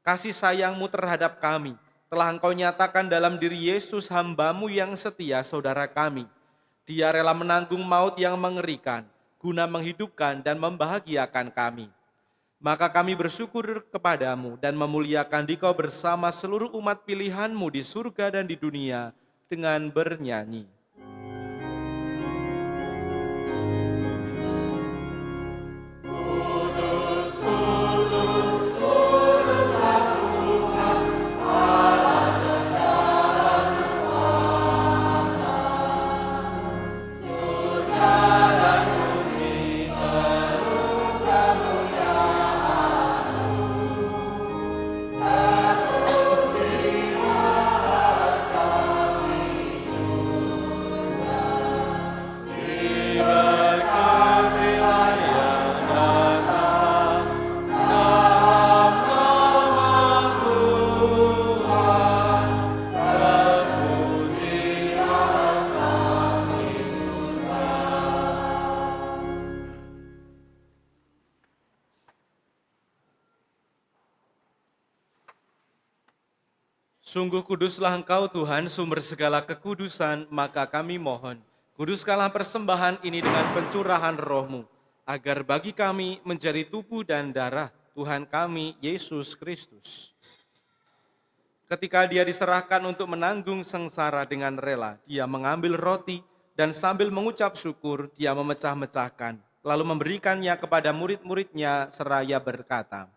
Kasih sayangmu terhadap kami telah Engkau nyatakan dalam diri Yesus hamba-Mu yang setia, saudara kami. Dia rela menanggung maut yang mengerikan, guna menghidupkan dan membahagiakan kami. Maka kami bersyukur kepadamu dan memuliakan Dikau bersama seluruh umat pilihan-Mu di surga dan di dunia dengan bernyanyi. Sungguh kuduslah Engkau Tuhan, sumber segala kekudusan, maka kami mohon, kuduskanlah persembahan ini dengan pencurahan Roh-Mu, agar bagi kami menjadi tubuh dan darah Tuhan kami, Yesus Kristus. Ketika Dia diserahkan untuk menanggung sengsara dengan rela, Dia mengambil roti dan sambil mengucap syukur, Dia memecah-mecahkan, lalu memberikannya kepada murid-muridnya seraya berkata,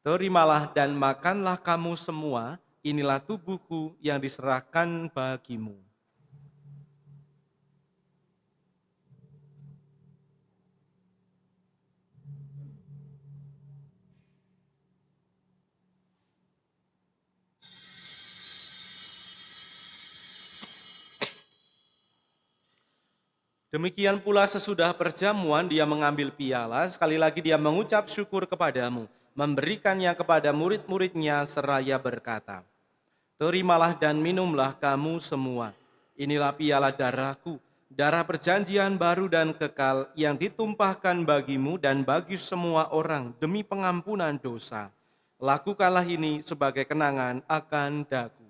"Terimalah dan makanlah kamu semua, inilah tubuhku yang diserahkan bagimu." Demikian pula sesudah perjamuan Dia mengambil piala, sekali lagi Dia mengucap syukur kepadamu, memberikannya kepada murid-muridnya seraya berkata, "Terimalah dan minumlah kamu semua. Inilah piala darahku, darah perjanjian baru dan kekal yang ditumpahkan bagimu dan bagi semua orang demi pengampunan dosa. Lakukanlah ini sebagai kenangan akan daku."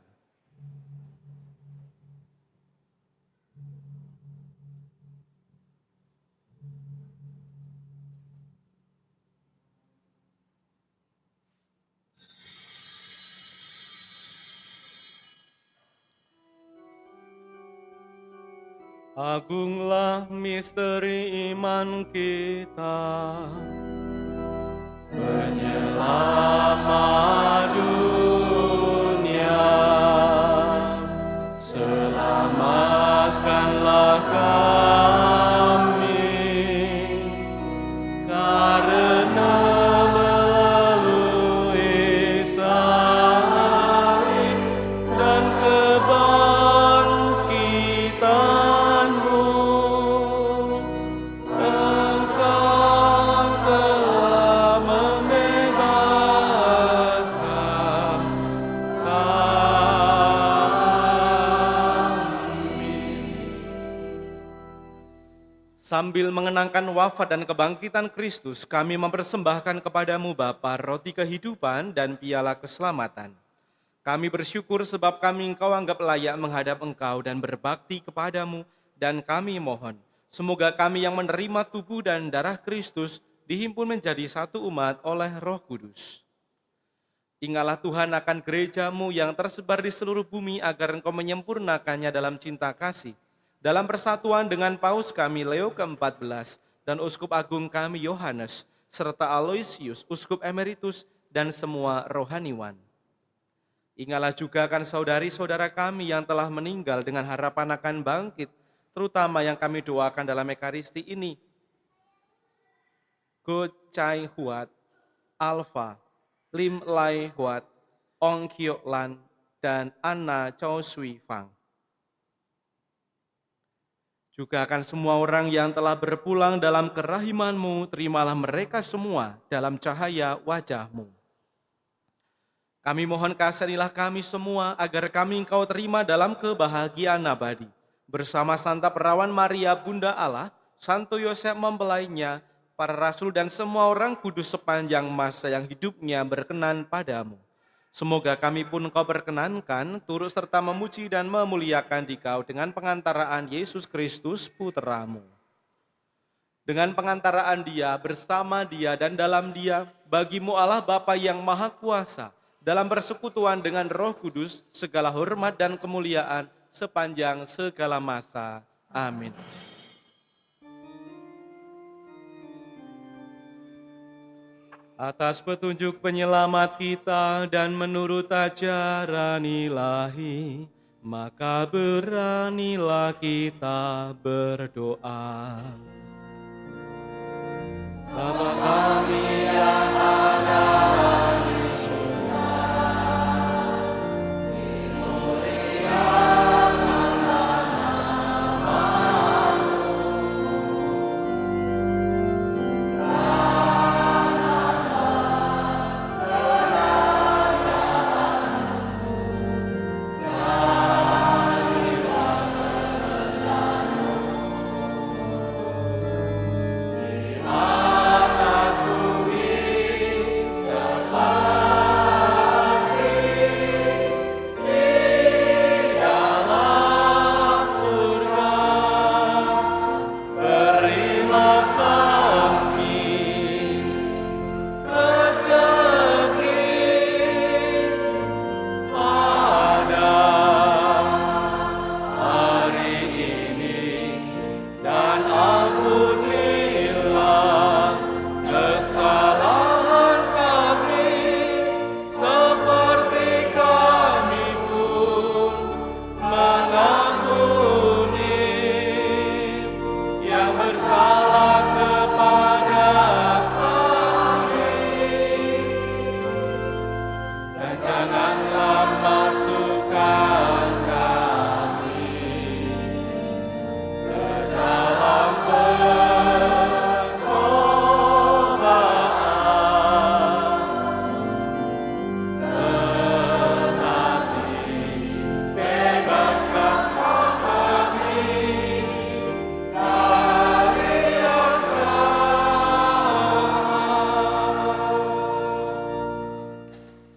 Agunglah misteri iman kita, penyelamat dunia, selamatkanlah kami, karena melalui salib dan sambil mengenangkan wafat dan kebangkitan Kristus, kami mempersembahkan kepadamu Bapa roti kehidupan dan piala keselamatan. Kami bersyukur sebab kami Engkau anggap layak menghadap Engkau dan berbakti kepadamu, dan kami mohon, semoga kami yang menerima tubuh dan darah Kristus dihimpun menjadi satu umat oleh Roh Kudus. Ingatlah Tuhan akan gereja-Mu yang tersebar di seluruh bumi agar Engkau menyempurnakannya dalam cinta kasih, dalam persatuan dengan Paus kami Leo ke-14 dan Uskup Agung kami Yohanes, serta Aloysius, Uskup Emeritus, dan semua rohaniwan. Ingatlah juga akan saudari-saudara kami yang telah meninggal dengan harapan akan bangkit, terutama yang kami doakan dalam Ekaristi ini. Go Chai Huat, Alpha, Lim Lai Huat, Ong Kiok Lan, dan Anna Chow Sui Fang. Juga akan semua orang yang telah berpulang dalam kerahiman-Mu, terimalah mereka semua dalam cahaya wajah-Mu. Kami mohon kasihanilah kami semua agar kami Engkau terima dalam kebahagiaan abadi. Bersama Santa Perawan Maria Bunda Allah, Santo Yosef mempelainya, para rasul dan semua orang kudus sepanjang masa yang hidupnya berkenan padamu. Semoga kami pun Engkau berkenankan, turut serta memuji dan memuliakan Dikau dengan pengantaraan Yesus Kristus Putra-Mu. Dengan pengantaraan Dia, bersama Dia dan dalam Dia, bagi-Mu Allah Bapa yang Maha Kuasa, dalam persekutuan dengan Roh Kudus, segala hormat dan kemuliaan sepanjang segala masa. Amin. Atas petunjuk penyelamat kita dan menurut ajaran ilahi, maka beranilah kita berdoa. Bapa kami yang ada di surga, dimuliakanlah namamu.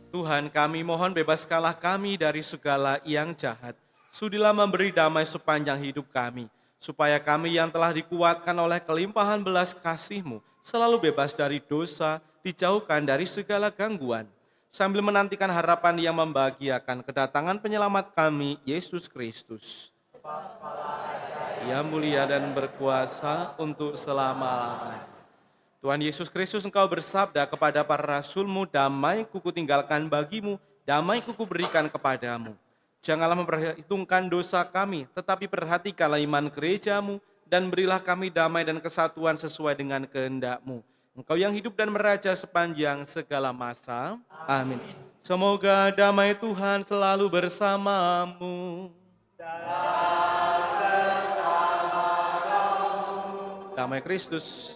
Tuhan, kami mohon bebaskanlah kami dari segala yang jahat. Sudilah memberi damai sepanjang hidup kami, supaya kami yang telah dikuatkan oleh kelimpahan belas kasih-Mu selalu bebas dari dosa, dijauhkan dari segala gangguan, sambil menantikan harapan yang membahagiakan kedatangan penyelamat kami, Yesus Kristus. Yang mulia dan berkuasa untuk selama-lamanya. Tuhan Yesus Kristus, Engkau bersabda kepada para rasul-Mu, damai kuku tinggalkan bagimu, damai kuku berikan kepadamu. Janganlah memperhitungkan dosa kami, tetapi perhatikanlah iman gereja-Mu, dan berilah kami damai dan kesatuan sesuai dengan kehendak-Mu. Engkau yang hidup dan meraja sepanjang segala masa. Amin. Semoga damai Tuhan selalu bersamamu. Damai Kristus.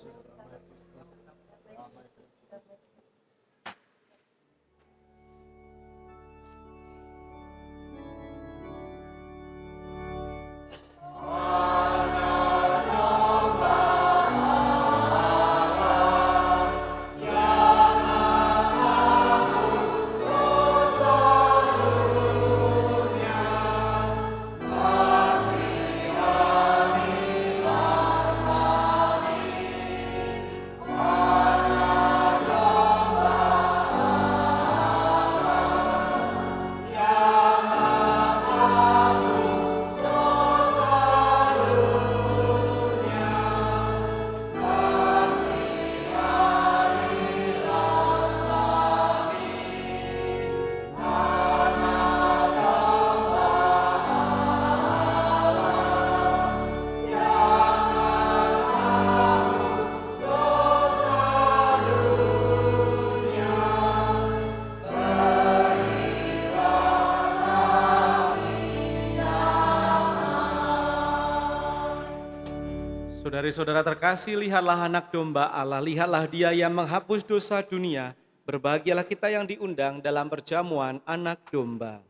Saudari-saudara terkasih, lihatlah anak domba Allah, lihatlah dia yang menghapus dosa dunia. Berbahagialah kita yang diundang dalam perjamuan anak domba.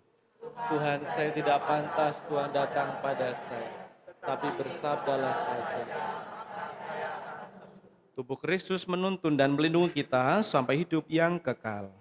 Tuhan, saya tidak pantas Tuhan datang pada saya, tapi bersabdalah saja. Tubuh Kristus menuntun dan melindungi kita sampai hidup yang kekal.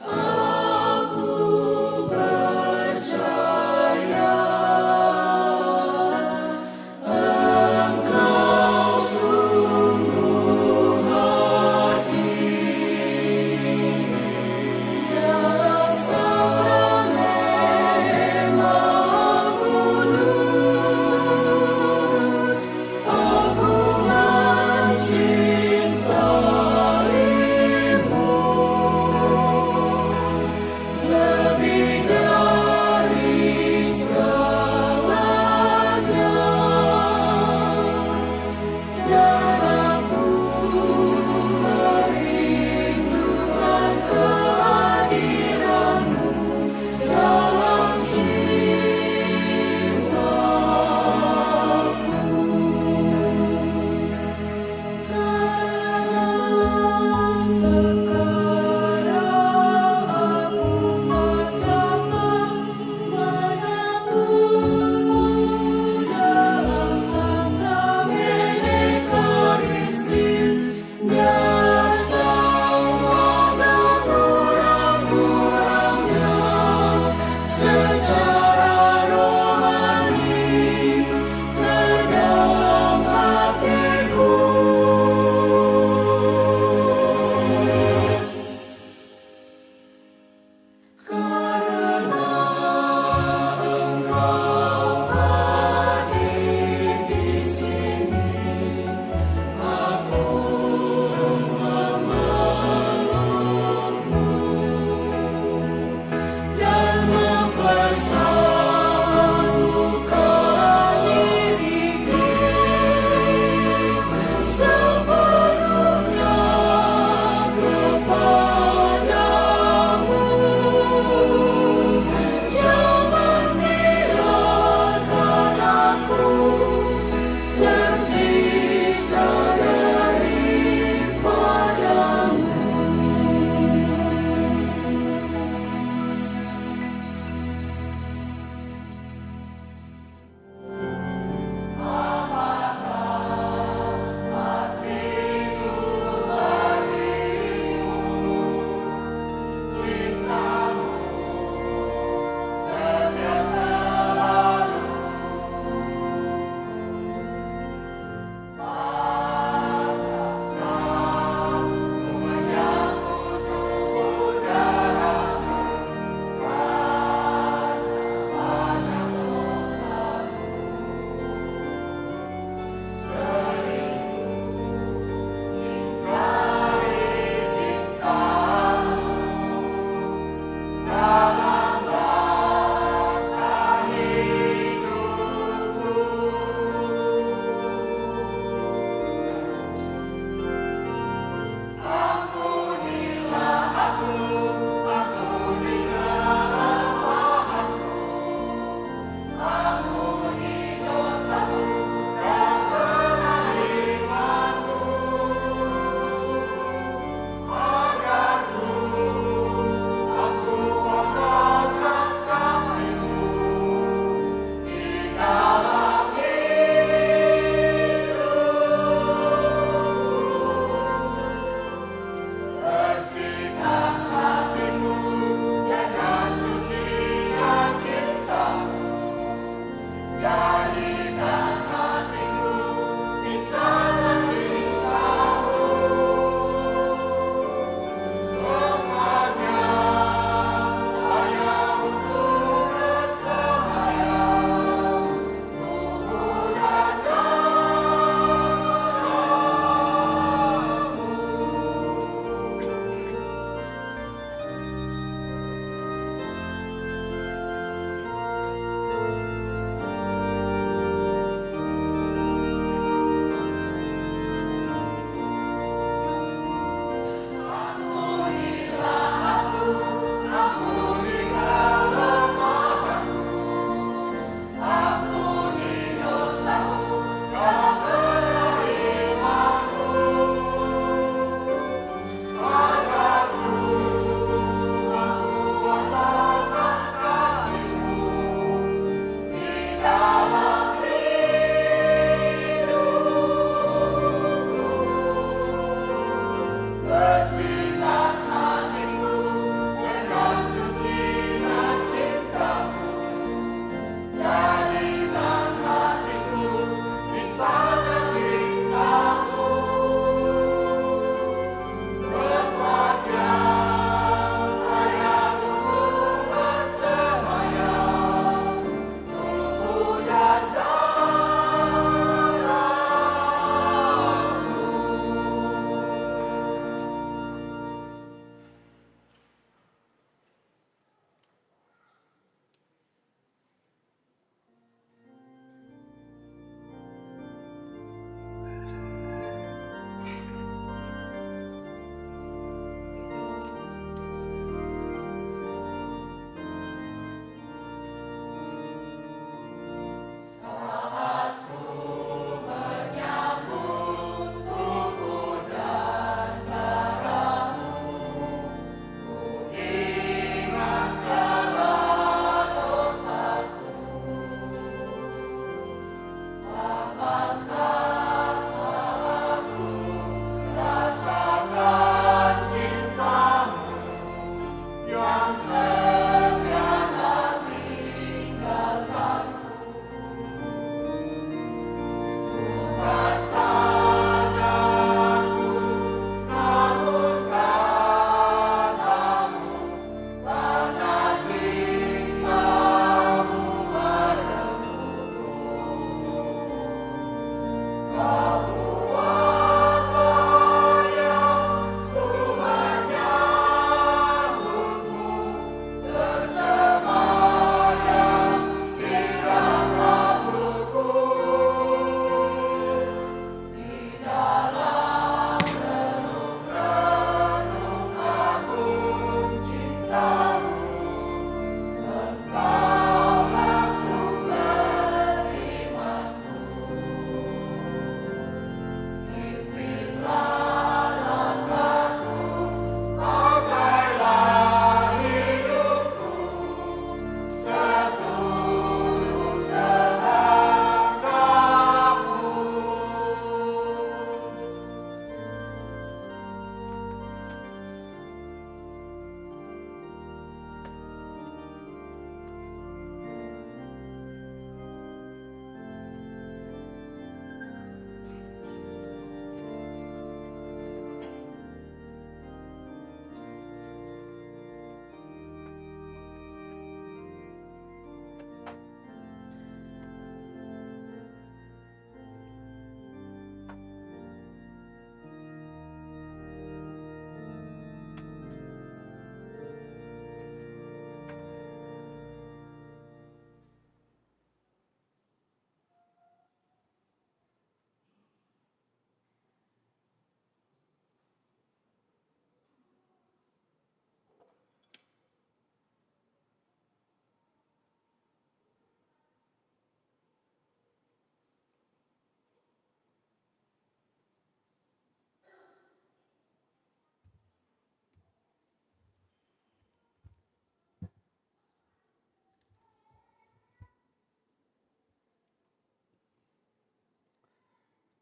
Aku percaya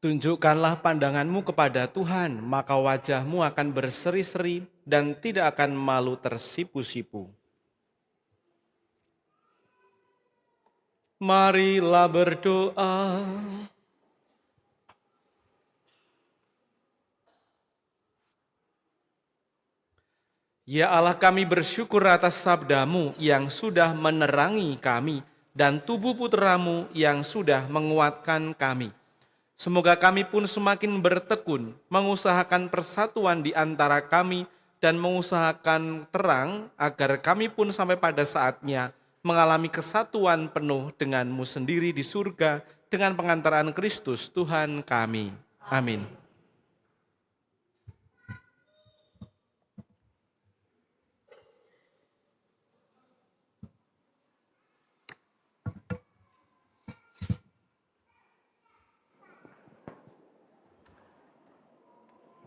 Tunjukkanlah pandanganmu kepada Tuhan, maka wajahmu akan berseri-seri dan tidak akan malu tersipu-sipu. Marilah berdoa. Ya Allah, kami bersyukur atas sabda-Mu yang sudah menerangi kami dan tubuh putra-Mu yang sudah menguatkan kami. Semoga kami pun semakin bertekun mengusahakan persatuan di antara kami dan mengusahakan terang agar kami pun sampai pada saatnya mengalami kesatuan penuh dengan-Mu sendiri di surga dengan pengantaran Kristus Tuhan kami. Amin.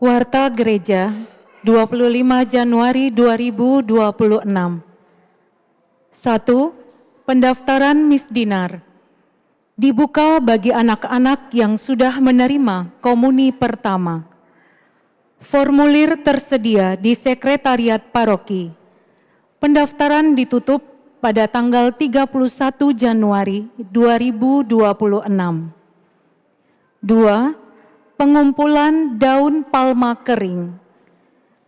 Warta Gereja 25 Januari 2026. 1. Pendaftaran misdinar. Dibuka bagi anak-anak yang sudah menerima komuni pertama. Formulir tersedia di Sekretariat Paroki. Pendaftaran ditutup pada tanggal 31 Januari 2026. 2. Pengumpulan daun palma kering.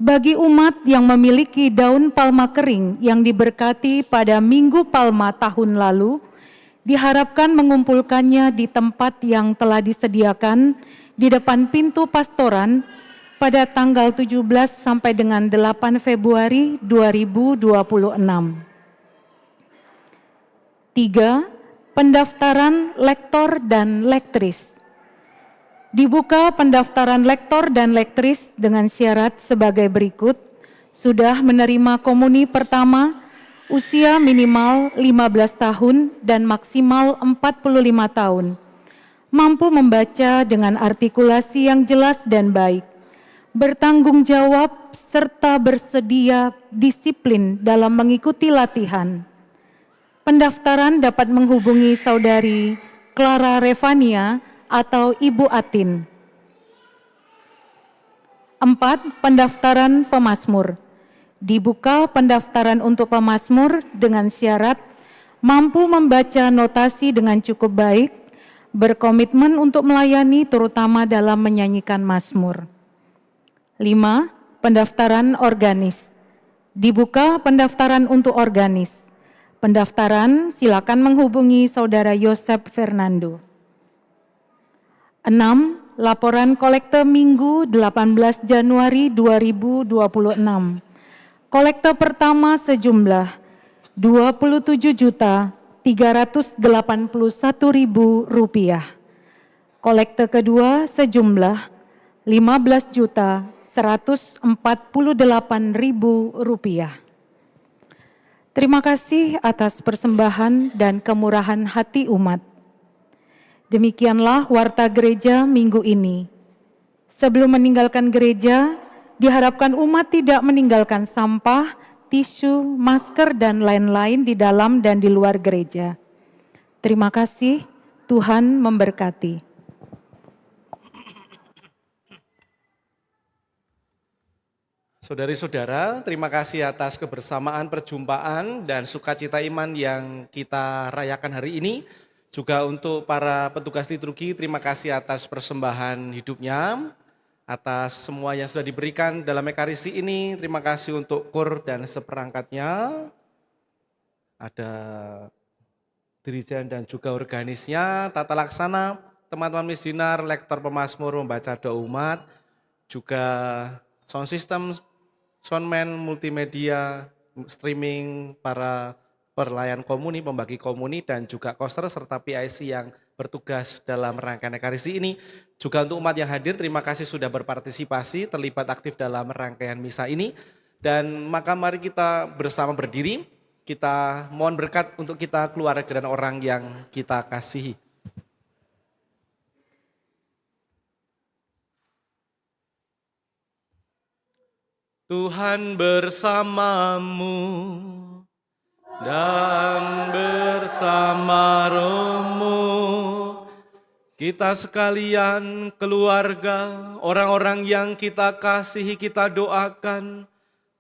Bagi umat yang memiliki daun palma kering yang diberkati pada Minggu Palma tahun lalu, diharapkan mengumpulkannya di tempat yang telah disediakan di depan pintu pastoran pada tanggal 17 sampai dengan 8 Februari 2026. 3. Pendaftaran lektor dan lektris. Dibuka pendaftaran lektor dan lektris dengan syarat sebagai berikut: sudah menerima komuni pertama, usia minimal 15 tahun dan maksimal 45 tahun, mampu membaca dengan artikulasi yang jelas dan baik, bertanggung jawab serta bersedia disiplin dalam mengikuti latihan. Pendaftaran dapat menghubungi Saudari Clara Revania atau Ibu Atin. 4. Pendaftaran pemazmur. Dibuka pendaftaran untuk pemazmur dengan syarat mampu membaca notasi dengan cukup baik, berkomitmen untuk melayani terutama dalam menyanyikan mazmur. 5. Pendaftaran organis. Dibuka pendaftaran untuk organis. Pendaftaran silakan menghubungi Saudara Yosep Fernando. 6. Laporan kolekte Minggu 18 Januari 2026. Kolekte pertama sejumlah Rp27.381.000. Kolekte kedua sejumlah Rp15.148.000. Terima kasih atas persembahan dan kemurahan hati umat. Demikianlah warta gereja minggu ini. Sebelum meninggalkan gereja, diharapkan umat tidak meninggalkan sampah, tisu, masker, dan lain-lain di dalam dan di luar gereja. Terima kasih, Tuhan memberkati. Saudari-saudara, terima kasih atas kebersamaan, perjumpaan, dan sukacita iman yang kita rayakan hari ini. Juga untuk para petugas liturgi, terima kasih atas persembahan hidupnya, atas semua yang sudah diberikan dalam ekaristi ini. Terima kasih untuk kur dan seperangkatnya. Ada dirijen dan juga organisnya, tata laksana, teman-teman misdinar, lektor pemazmur, membaca doa umat, juga sound system, soundman, multimedia, streaming, para pelayan komuni, pembagi komuni, dan juga koster serta PIC yang bertugas dalam rangkaian ekaristi ini. Juga untuk umat yang hadir, terima kasih sudah berpartisipasi, terlibat aktif dalam rangkaian misa ini. Dan maka mari kita bersama berdiri, kita mohon berkat untuk kita, keluarga dan orang yang kita kasihi. Tuhan bersamamu dan bersama rohmu. Kita sekalian, keluarga, orang-orang yang kita kasihi, kita doakan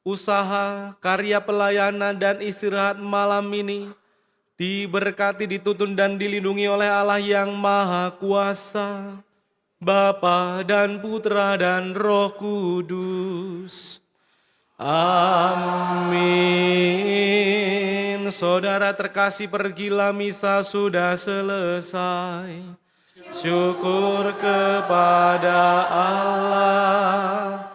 usaha, karya pelayanan dan istirahat malam ini diberkati, dituntun dan dilindungi oleh Allah yang Maha Kuasa, Bapa dan Putra dan Roh Kudus. Amin. Saudara terkasih, pergilah, misa sudah selesai. Syukur kepada Allah.